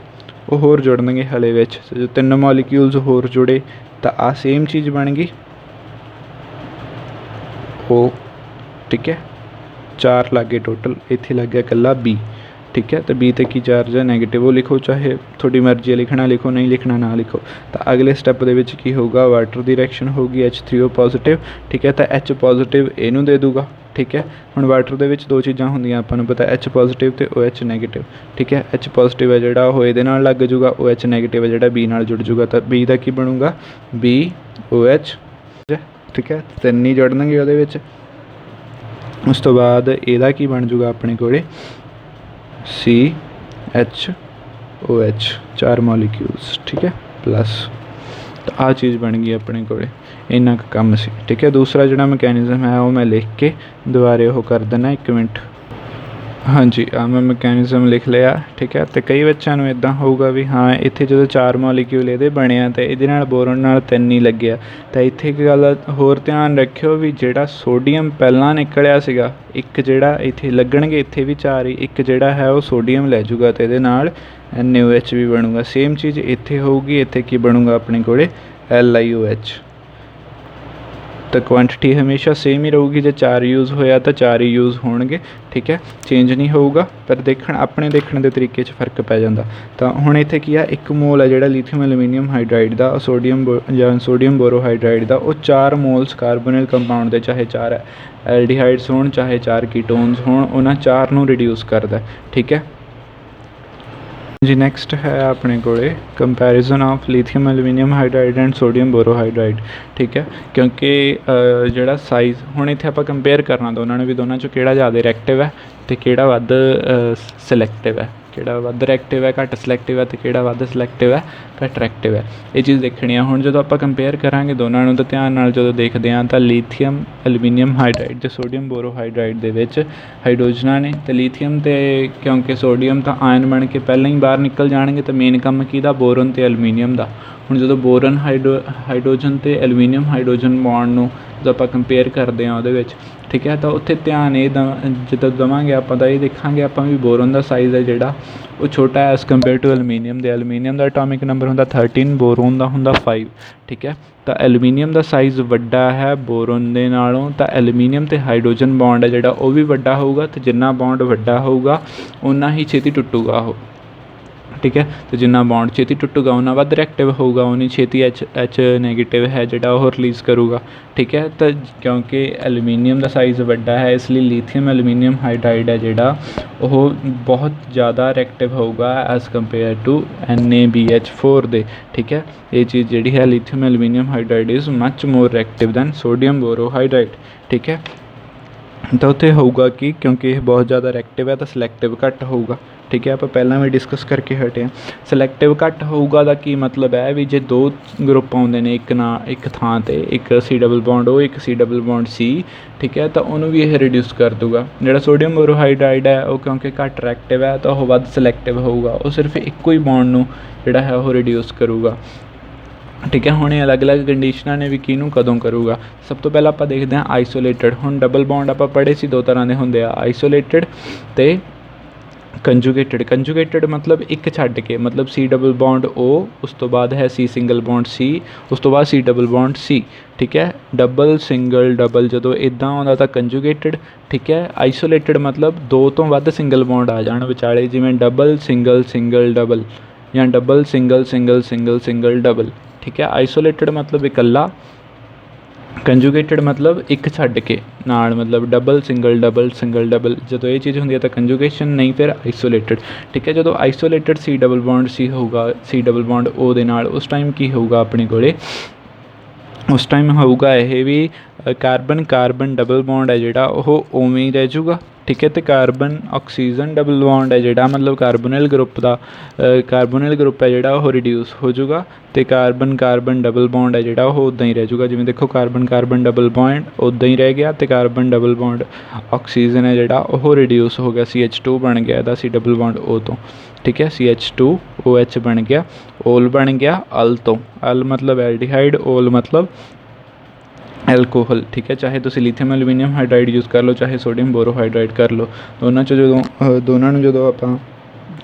वो होर जुड़नगे हले विच। जो 3 मॉलीक्यूल्स होर जुड़े तो आ सेम चीज़ बन गई O, ठीक है। 4 लग गए टोटल, इत्थे लग गया कल्ला B, ठीक है। तो B ते की चार्ज है नेगेटिव, वो लिखो, चाहे थोड़ी मर्जी है लिखना लिखो, नहीं लिखना ना लिखो। तो अगले स्टैप दे विच की होगा, वाटर की रिएक्शन होगी H3O पॉजिटिव, ठीक है। तो H पॉजिटिव इनू दे दूगा, ठीक है। हुण वाटर दे विच 2 चीज़ां होंदियां आपां नूं पता, H पॉजिटिव ते OH नैगेटिव, ठीक है। H पॉजिटिव है जिहड़ा वो इहदे नाल लग जूगा, OH नैगेटिव है जिहड़ा B नाल जुड़ जूगा, तो B दा की बनूगा BOH, ठीक है। 3 ही जुड़नगे उहदे विच। उस तो बाद इहदा की बन जूगा अपने कोले CHOH, 4 मॉलीक्यूल्स, ठीक है, प्लस। तो आ चीज़ बन गई अपने कोले, इन्ना कम सी, ठीक है। दूसरा जो मैकेनिज़म है वो मैं लिख के दोबारे वो कर देना, 1 मिनट। हाँ जी, मैं ਮਕੈਨਿਜ਼ਮ ਲਿਖ ਲਿਆ, ਠੀਕ ਹੈ। ਅਤੇ ਕਈ ਬੱਚਿਆਂ ਨੂੰ ਇੱਦਾਂ ਹੋਊਗਾ ਵੀ ਹਾਂ ਇੱਥੇ ਜਦੋਂ 4 ਮੋਲੀਕਿਊਲ ਇਹਦੇ ਬਣੇ ਆ ਅਤੇ ਇਹਦੇ ਨਾਲ ਬੋਰਨ ਨਾਲ 3 ਹੀ ਲੱਗਿਆ। ਤਾਂ ਇੱਥੇ ਇੱਕ ਗੱਲ ਹੋਰ ਧਿਆਨ ਰੱਖਿਓ ਵੀ ਜਿਹੜਾ ਸੋਡੀਅਮ ਪਹਿਲਾਂ ਨਿਕਲਿਆ ਸੀਗਾ, ਇੱਕ ਜਿਹੜਾ ਇੱਥੇ ਲੱਗਣਗੇ ਇੱਥੇ ਵੀ 4 ਹੀ, ਇੱਕ ਜਿਹੜਾ ਹੈ ਉਹ ਸੋਡੀਅਮ ਲੈ ਜੂਗਾ ਅਤੇ ਇਹਦੇ ਨਾਲ NaOH ਵੀ ਬਣੂਗਾ। ਸੇਮ ਚੀਜ਼ ਇੱਥੇ ਹੋਊਗੀ, ਇੱਥੇ ਕੀ ਬਣੂਗਾ ਆਪਣੇ ਕੋਲ LiOH। ਤਾਂ ਕੁਆਂਟਿਟੀ ਹਮੇਸ਼ਾ ਸੇਮ ਹੀ ਰਹੂਗੀ, ਜੇ 4 ਯੂਜ਼ ਹੋਇਆ ਤਾਂ 4 ਹੀ ਯੂਜ਼ ਹੋਣਗੇ, ਠੀਕ ਹੈ, ਚੇਂਜ ਨਹੀਂ ਹੋਊਗਾ। ਪਰ ਆਪਣੇ ਦੇਖਣ ਦੇ ਤਰੀਕੇ 'ਚ ਫਰਕ ਪੈ ਜਾਂਦਾ। ਤਾਂ ਹੁਣ ਇੱਥੇ ਕੀ ਆ, 1 ਮੋਲ ਹੈ ਜਿਹੜਾ ਲੀਥੀਅਮ ਐਲੂਮੀਨੀਅਮ ਹਾਈਡਰਾਈਡ ਦਾ, ਸੋਡੀਅਮ ਬੋਰੋਹਾਈਡਰਾਈਡ ਦਾ, ਉਹ 4 ਮੋਲਸ ਕਾਰਬੋਨਿਲ ਕੰਪਾਊਂਡ ਦੇ, ਚਾਹੇ 4 ਐਲਡੀਹਾਈਡਸ ਹੋਣ ਚਾਹੇ 4 ਕੀਟੋਨਸ ਹੋਣ, ਉਹਨਾਂ 4 ਨੂੰ ਰਿਡਿਊਸ ਕਰਦਾ, ਠੀਕ ਹੈ ਜੀ। ਨੈਕਸਟ ਹੈ ਆਪਣੇ ਕੋਲ comparison of lithium aluminium hydride and sodium borohydride, ਠੀਕ ਹੈ। ਕਿਉਂਕਿ ਜਿਹੜਾ ਸਾਈਜ਼ ਹੁਣ ਇੱਥੇ ਆਪਾਂ ਕੰਪੇਅਰ ਕਰਨਾ ਦੋਨਾਂ ਨੂੰ ਵੀ, ਦੋਨਾਂ 'ਚੋਂ ਕਿਹੜਾ ਜ਼ਿਆਦਾ ਰਿਐਕਟਿਵ ਹੈ ਅਤੇ ਕਿਹੜਾ ਵੱਧ ਸਿਲੈਕਟਿਵ ਹੈ, ਕਿਹੜਾ ਵੱਧ ਰਿਐਕਟਿਵ ਹੈ ਘੱਟ ਸਿਲੈਕਟਿਵ ਹੈ, ਅਤੇ ਕਿਹੜਾ ਵੱਧ ਸਿਲੈਕਟਿਵ ਹੈ ਘੱਟ ਰਿਐਕਟਿਵ ਹੈ, ਇਹ ਚੀਜ਼ ਦੇਖਣੀ ਆ। ਹੁਣ ਜਦੋਂ ਆਪਾਂ ਕੰਪੇਅਰ ਕਰਾਂਗੇ ਦੋਨਾਂ ਨੂੰ ਤਾਂ ਧਿਆਨ ਨਾਲ ਜਦੋਂ ਦੇਖਦੇ ਹਾਂ ਤਾਂ ਲੀਥੀਅਮ ਐਲੂਮੀਨੀਅਮ ਹਾਈਡਰਾਈਡ ਅਤੇ ਸੋਡੀਅਮ ਬੋਰੋਹਾਈਡਰਾਈਡ ਦੇ ਵਿੱਚ ਹਾਈਡਰੋਜਨਾਂ ਨੇ, ਅਤੇ ਲੀਥੀਅਮ 'ਤੇ ਕਿਉਂਕਿ ਸੋਡੀਅਮ ਤਾਂ ਆਇਨ ਬਣ ਕੇ ਪਹਿਲਾਂ ਹੀ ਬਾਹਰ ਨਿਕਲ ਜਾਣਗੇ, ਤਾਂ ਮੇਨ ਕੰਮ ਕਿਹਦਾ, ਬੋਰਨ ਅਤੇ ਐਲੂਮੀਨੀਅਮ ਦਾ। ਹੁਣ ਜਦੋਂ ਬੋਰਨ ਹਾਈਡਰੋਜਨ ਅਤੇ ਐਲੂਮੀਨੀਅਮ ਹਾਈਡਰੋਜਨ ਬੌਂਡ ਨੂੰ ਜਦੋਂ ਆਪਾਂ ਕੰਪੇਅਰ ਕਰਦੇ ਹਾਂ ਉਹਦੇ ਵਿੱਚ, ਠੀਕ ਹੈ, ਤਾਂ ਉੱਥੇ ਧਿਆਨ ਇਹ ਜਦੋਂ ਦੇਵਾਂਗੇ ਆਪਾਂ ਤਾਂ ਇਹ ਦੇਖਾਂਗੇ ਆਪਾਂ ਵੀ ਬੋਰਨ ਦਾ ਸਾਈਜ਼ ਹੈ ਜਿਹੜਾ ਉਹ ਛੋਟਾ ਹੈ ਐਜ਼ ਕੰਪੇਅਰ ਟੂ ਐਲੂਮੀਨੀਅਮ ਦੇ। ਐਲੂਮੀਨੀਅਮ ਦਾ ਐਟੋਮਿਕ ਨੰਬਰ ਹੁੰਦਾ 13, ਬੋਰੋਨ ਦਾ ਹੁੰਦਾ 5, ਠੀਕ ਹੈ। ਤਾਂ ਐਲੂਮੀਨੀਅਮ ਦਾ ਸਾਈਜ਼ ਵੱਡਾ ਹੈ ਬੋਰਨ ਦੇ ਨਾਲੋਂ, ਤਾਂ ਐਲੂਮੀਨੀਅਮ ਅਤੇ ਹਾਈਡਰੋਜਨ ਬੌਂਡ ਹੈ ਜਿਹੜਾ ਉਹ ਵੀ ਵੱਡਾ ਹੋਊਗਾ, ਅਤੇ ਜਿੰਨਾ ਬੌਂਡ ਵੱਡਾ ਹੋਊਗਾ ਓਨਾ ਹੀ ਛੇਤੀ ਟੁੱਟੂਗਾ ਉਹ, ਠੀਕ ਹੈ। ਅਤੇ ਜਿੰਨਾ ਬੌਂਡ ਛੇਤੀ ਟੁੱਟੂਗਾ ਉਨਾ ਵੱਧ ਰਿਐਕਟਿਵ ਹੋਊਗਾ, ਉਨੀ ਛੇਤੀ H ਨੈਗੇਟਿਵ ਹੈ ਜਿਹੜਾ ਉਹ ਰਿਲੀਜ਼ ਕਰੂਗਾ, ਠੀਕ ਹੈ। ਤਾਂ ਕਿਉਂਕਿ ਐਲੂਮੀਨੀਅਮ ਦਾ ਸਾਈਜ਼ ਵੱਡਾ ਹੈ, ਇਸ ਲਈ ਲੀਥੀਅਮ ਐਲੂਮੀਨੀਅਮ ਹਾਈਡਰਾਈਡ ਹੈ ਜਿਹੜਾ ਉਹ ਬਹੁਤ ਜ਼ਿਆਦਾ ਰਿਐਕਟਿਵ ਹੋਊਗਾ ਐਜ਼ ਕੰਪੇਅਰ ਟੂ NaBH4 ਦੇ, ਠੀਕ ਹੈ। ਇਹ ਚੀਜ਼ ਜਿਹੜੀ ਹੈ lithium aluminium hydride is much more reactive than sodium borohydride, ਠੀਕ ਹੈ। ਤਾਂ ਉੱਥੇ ਹੋਊਗਾ ਕਿ ਕਿਉਂਕਿ ਇਹ ਬਹੁਤ ਜ਼ਿਆਦਾ ਰਿਐਕਟਿਵ ਹੈ ਤਾਂ ਸਿਲੈਕਟਿਵ ਘੱਟ ਹੋਊਗਾ, ਠੀਕ ਹੈ। ਆਪਾਂ ਪਹਿਲਾਂ ਵੀ ਡਿਸਕਸ ਕਰਕੇ ਹਟੇ ਹਾਂ। ਸਿਲੈਕਟਿਵ ਘੱਟ ਹੋਊਗਾ ਦਾ ਕੀ ਮਤਲਬ ਹੈ ਵੀ ਜੇ 2 ਗਰੁੱਪ ਆਉਂਦੇ ਨੇ ਇੱਕ ਥਾਂ 'ਤੇ, ਇੱਕ C ਡਬਲ ਬੌਂਡ O, ਇੱਕ C ਡਬਲ ਬੌਂਡ C, ਠੀਕ ਹੈ, ਤਾਂ ਉਹਨੂੰ ਵੀ ਇਹ ਰਿਡਿਊਸ ਕਰ ਦੂਗਾ। ਜਿਹੜਾ ਸੋਡੀਅਮ ਬੋਰੋਹਾਈਡਰਾਈਡ ਹੈ ਉਹ ਕਿਉਂਕਿ ਘੱਟ ਰਿਐਕਟਿਵ ਹੈ ਤਾਂ ਉਹ ਵੱਧ ਸਿਲੈਕਟਿਵ ਹੋਊਗਾ, ਉਹ ਸਿਰਫ ਇੱਕੋ ਹੀ ਬੌਂਡ ਨੂੰ ਜਿਹੜਾ ਹੈ ਉਹ ਰਿਡਿਊਸ ਕਰੂਗਾ, ਠੀਕ ਹੈ। ਹੁਣ ਇਹ ਅਲੱਗ-ਅਲੱਗ ਕੰਡੀਸ਼ਨਾਂ ਨੇ ਵੀ ਕਿਹਨੂੰ ਕਦੋਂ ਕਰੂਗਾ। ਸਭ ਤੋਂ ਪਹਿਲਾਂ ਆਪਾਂ ਦੇਖਦੇ ਹਾਂ ਆਈਸੋਲੇਟਡ। ਹੁਣ ਡਬਲ ਬੌਂਡ ਆਪਾਂ ਪੜ੍ਹੇ ਸੀ 2 ਤਰ੍ਹਾਂ ਦੇ ਹੁੰਦੇ ਆ, ਆਈਸੋਲੇਟਡ ਅਤੇ ਕੰਜੂਗੇਟਡ ਮਤਲਬ ਇੱਕ ਛੱਡ ਕੇ, ਮਤਲਬ C ਡਬਲ ਬੌਂਡ O, ਉਸ ਤੋਂ ਬਾਅਦ ਹੈ C ਸਿੰਗਲ ਬੌਂਡ C, ਉਸ ਤੋਂ ਬਾਅਦ C ਡਬਲ ਬੌਂਡ C, ਠੀਕ ਹੈ। ਡਬਲ ਸਿੰਗਲ ਡਬਲ ਜਦੋਂ ਇੱਦਾਂ ਆਉਂਦਾ ਤਾਂ ਕੰਜੂਗੇਟਡ, ਠੀਕ ਹੈ। ਆਈਸੋਲੇਟਡ ਮਤਲਬ 2 ਤੋਂ ਵੱਧ ਸਿੰਗਲ ਬੌਂਡ ਆ ਜਾਣ ਵਿਚਾਲੇ, ਜਿਵੇਂ ਡਬਲ ਸਿੰਗਲ ਸਿੰਗਲ ਡਬਲ ਜਾਂ double single single single single double, ਠੀਕ ਹੈ। ਆਈਸੋਲੇਟਡ ਮਤਲਬ ਇਕੱਲਾ, ਕੰਜੂਗੇਟਡ ਮਤਲਬ ਇੱਕ ਛੱਡ ਕੇ ਨਾਲ, ਮਤਲਬ ਡਬਲ ਸਿੰਗਲ ਡਬਲ ਜਦੋਂ ਇਹ ਚੀਜ਼ ਹੁੰਦੀ ਹੈ ਤਾਂ ਕੰਜੂਗੇਸ਼ਨ, ਨਹੀਂ ਫਿਰ ਆਈਸੋਲੇਟਡ, ਠੀਕ ਹੈ। ਜਦੋਂ isolated C double bond C ਹੋਊਗਾ C ਡਬਲ ਬੌਂਡ O ਦੇ ਨਾਲ, ਉਸ ਟਾਈਮ ਕੀ ਹੋਊਗਾ ਆਪਣੇ ਕੋਲ, ਉਸ ਟਾਈਮ ਹੋਊਗਾ ਇਹ ਵੀ ਕਾਰਬਨ ਡਬਲ ਬੌਂਡ ਹੈ ਜਿਹੜਾ ਉਹ ਉਵੇਂ ਹੀ ਰਹਿ ਜੂਗਾ, ਠੀਕ ਹੈ। ਅਤੇ ਕਾਰਬਨ ਆਕਸੀਜਨ ਡਬਲ ਬੌਂਡ ਹੈ ਜਿਹੜਾ ਮਤਲਬ ਕਾਰਬੋਨਿਲ ਗਰੁੱਪ ਹੈ ਜਿਹੜਾ ਉਹ ਰਿਡਿਊਸ ਹੋ ਜੂਗਾ, ਅਤੇ ਕਾਰਬਨ ਡਬਲ ਬੌਂਡ ਹੈ ਜਿਹੜਾ ਉਹ ਉੱਦਾਂ ਹੀ ਰਹਿ ਜੂਗਾ। ਜਿਵੇਂ ਦੇਖੋ ਕਾਰਬਨ ਡਬਲ ਬੌਂਡ ਉੱਦਾਂ ਹੀ ਰਹਿ ਗਿਆ, ਅਤੇ ਕਾਰਬਨ ਡਬਲ ਬੌਂਡ ਆਕਸੀਜਨ ਹੈ ਜਿਹੜਾ ਉਹ ਰਿਡਿਊਸ ਹੋ ਗਿਆ, CH2 ਬਣ ਗਿਆ ਇਹਦਾ C ਡਬਲ ਬੌਂਡ O ਤੋਂ, ਠੀਕ ਹੈ। CH2OH ਬਣ ਗਿਆ, ਓਲ ਬਣ ਗਿਆ ਅਲ ਤੋਂ, ਅਲ ਮਤਲਬ ਐਲਡੀਹਾਈਡ, ਓਲ ਮਤਲਬ ਐਲਕੋਹਲ, ਠੀਕ ਹੈ। ਚਾਹੇ ਤੁਸੀਂ ਲੀਥੀਅਮ ਐਲੂਮੀਨੀਅਮ ਹਾਈਡਰਾਈਡ ਯੂਜ਼ ਕਰ ਲਓ, ਚਾਹੇ ਸੋਡੀਅਮ ਬੋਰੋਹਾਈਡਰਾਈਡ ਕਰ ਲਓ, ਦੋਨਾਂ ਨੂੰ ਜਦੋਂ ਆਪਾਂ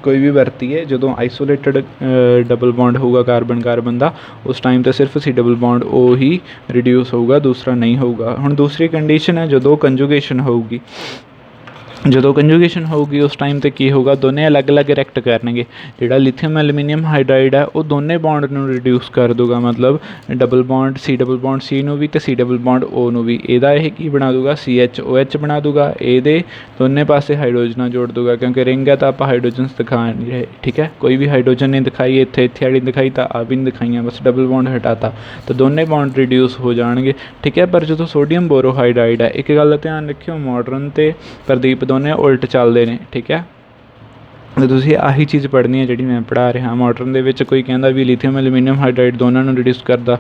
ਕੋਈ ਵੀ ਵਰਤੀਏ, ਜਦੋਂ ਆਈਸੋਲੇਟਡ ਡਬਲ ਬੌਂਡ ਹੋਊਗਾ ਕਾਰਬਨ ਦਾ, ਉਸ ਟਾਈਮ 'ਤੇ ਸਿਰਫ C ਡਬਲ ਬੌਂਡ O ਹੀ ਰਿਡਿਊਸ ਹੋਊਗਾ, ਦੂਸਰਾ ਨਹੀਂ ਹੋਊਗਾ। ਹੁਣ ਦੂਸਰੀ ਕੰਡੀਸ਼ਨ ਹੈ ਜਦੋਂ ਕੰਜੂਗੇਸ਼ਨ ਹੋਊਗੀ। ਉਸ ਟਾਈਮ 'ਤੇ ਕੀ ਹੋਊਗਾ, ਦੋਨੇ ਅਲੱਗ-ਅਲੱਗ ਰਿਐਕਟ ਕਰਨਗੇ। ਜਿਹੜਾ ਲੀਥੀਅਮ ਐਲੂਮੀਨੀਅਮ ਹਾਈਡਰਾਈਡ ਹੈ ਉਹ ਦੋਨੇ ਬੌਂਡ ਨੂੰ ਰਿਡਿਊਸ ਕਰ ਦੂਗਾ, ਮਤਲਬ double bond C double bond C ਨੂੰ ਵੀ ਅਤੇ C ਡਬਲ ਬੌਂਡ O ਨੂੰ ਵੀ। ਇਹਦਾ ਇਹ ਕੀ ਬਣਾ ਦੂਗਾ, CHOH ਬਣਾ ਦੂਗਾ, ਇਹਦੇ ਦੋਨੇ ਪਾਸੇ ਹਾਈਡਰੋਜਨਾਂ ਜੋੜ ਦੂਗਾ, ਕਿਉਂਕਿ ਰਿੰਗ ਹੈ ਤਾਂ ਆਪਾਂ ਹਾਈਡਰੋਜਨਸ ਦਿਖਾ ਨਹੀਂ ਰਹੇ, ਠੀਕ ਹੈ। ਕੋਈ ਵੀ ਹਾਈਡਰੋਜਨ ਨਹੀਂ ਦਿਖਾਈ, ਇੱਥੇ ਵਾਲੀ ਦਿਖਾਈ ਤਾਂ ਆ ਵੀ ਨਹੀਂ ਦਿਖਾਈਆਂ, ਬਸ ਡਬਲ ਬੌਂਡ ਹਟਾਤਾ, ਤਾਂ ਦੋਨੇ ਬੌਂਡ ਰਿਡਿਊਸ ਹੋ ਜਾਣਗੇ, ਠੀਕ ਹੈ। ਪਰ ਜਦੋਂ ਸੋਡੀਅਮ ਬੋਰੋਹਾਈਡਰਾਈਡ ਹੈ, ਇੱਕ ਗੱਲ ਦਾ ਧਿਆਨ ਰੱਖਿਓ, ਮਾਡਰਨ ਅਤੇ ਪ੍ਰਦੀਪ ਦੋਨੇ ਉਲਟ ਚੱਲਦੇ ਨੇ, ਠੀਕ ਹੈ। तो तुसीं आही चीज़ पढ़नी है जिहड़ी मैं पढ़ा रहा। मॉडਰਨ ਦੇ ਵਿੱਚ कोई कहता भी लिथियम एल्यूमीनियम हाइड्राइड दोनों ਨੂੰ रिड्यूस करदा,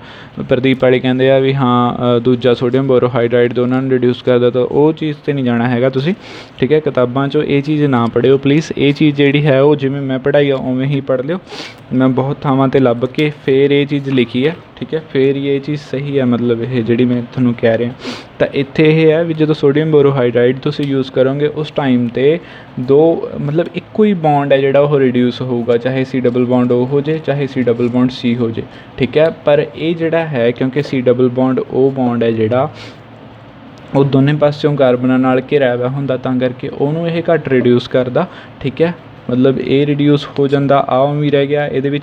प्रदीप वाले कहते आ भी हाँ दूजा सोडियम बोरोहाइड्राइड दोनों ਨੂੰ रिड्यूस करदा, तो वो चीज़ ते नहीं जाना हैगा तुसीं, ठीक है। किताबां 'चों ये चीज़ ना पढ़िओ प्लीज़। ये चीज़ जिहड़ी है वो जिवें मैं पढ़ाई आ उवें ही पढ़ लिओ। मैं बहुत थावां ते लभ के फिर ये चीज़ लिखी है, ठीक है, फिर ये चीज़ सही है, मतलब ये जिहड़ी मैं तुहानूं कह रहा। तो इत्थे ये है भी जो सोडियम बोरोहाइड्राइड तुसीं यूज़ करोगे उस टाइम ते दो मतलब इक्को ही बॉन्ड है जिहड़ा वो रिड्यूस होगा, चाहे सी डबल बॉन्ड ओ हो जाए चाहे सी डबल बॉन्ड सी हो जाए, ठीक है। पर ये जिहड़ा है क्योंकि C double bond O bond है जिहड़ा वो दोनों पासों कार्बन नाल घिरिया हुआ हुंदा, तां करके उहनूं ये घट रिड्यूस करदा, ठीक है। मतलब ये रिड्यूस हो जाता, आ भी रह गया, ये भी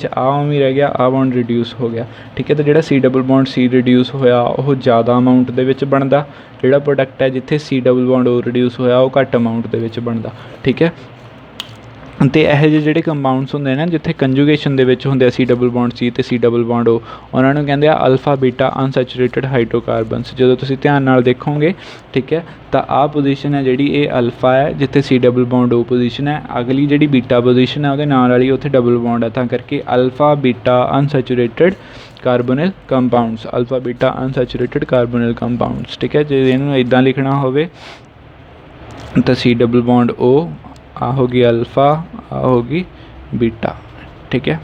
रह गया, आ बॉन्ड रिड्यूस हो गया, ठीक है। तो जिहड़ा C double bond C reduce होया वो ज़्यादा अमाउंट दे विच बनदा, जिहड़ा प्रोडक्ट है जिथे C double bond O reduce होया वो घट अमाउंट दे विच बनदा, ठीक है। तो यह जिहड़े कंपाउंड्स होंदे ने जिथे कंजुगेशन दे विच हुंदे सी डबल बॉन्ड सी ते सी डबल बॉन्ड ओ, उन्हां नूं कहंदे आ अल्फा बीटा अनसैचुरेटेड हाइड्रोकार्बनस। जदों तुसीं ध्यान नाल देखोगे, ठीक है, तो आ पोजीशन है जिहड़ी ये अल्फा है जिथे C double bond O position है, अगली जिहड़ी बीटा पोजीशन है उहदे नाल वाली उत्थे डबल बॉन्ड है, तां करके alpha beta unsaturated carbonyl compounds, alpha beta unsaturated carbonyl compounds, ठीक है। जे इहनूं इदां लिखना होवे तो सी डबल बॉन्ड ओ, आ होगी अल्फ़ा, आ होगी बीटा, ठीक है।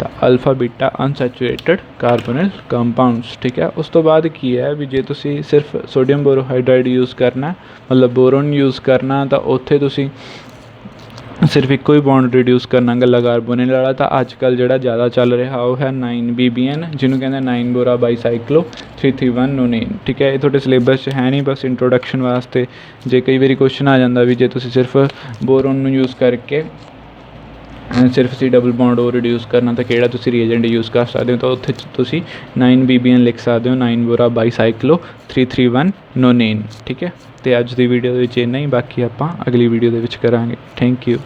तो alpha beta unsaturated carbonyl compounds, ठीक है। उस तो बाद की है भी जे तुसी सिर्फ सोडियम बोरोहाइड्राइड यूज़ करना, मतलब बोरोन यूज़ करना, तो उत्थे तुसी सिर्फ एको ही बॉन्ड रिड्यूस करना गला कार्बोनिल वाला। तो अजकल जिहड़ा ज़्यादा चल रहा वो है 9BBN, जिन्होंने कहते 9 बोरा बाईसाइक्लो 331 नोनेन, ठीक है। ये थोड़े सिलेबस है नहीं, बस इंट्रोडक्शन वास्ते जे कई बार क्वेश्चन आ जाता भी जे तुसी सिर्फ बोरोन यूज़ करके सिर्फ C double bond O reduce करना तो किहड़ा तुसी रिएजेंट यूज़ कर सकते हो, तो उत्थे तुसी 9BBN लिख सकते हो, 9 बोरा बाईसाइक्लो 331 नोनेन, ठीक है। तो अज की वीडियो इन्ना ही, बाकी आपां अगली वीडियो दे विच करांगे। Thank you.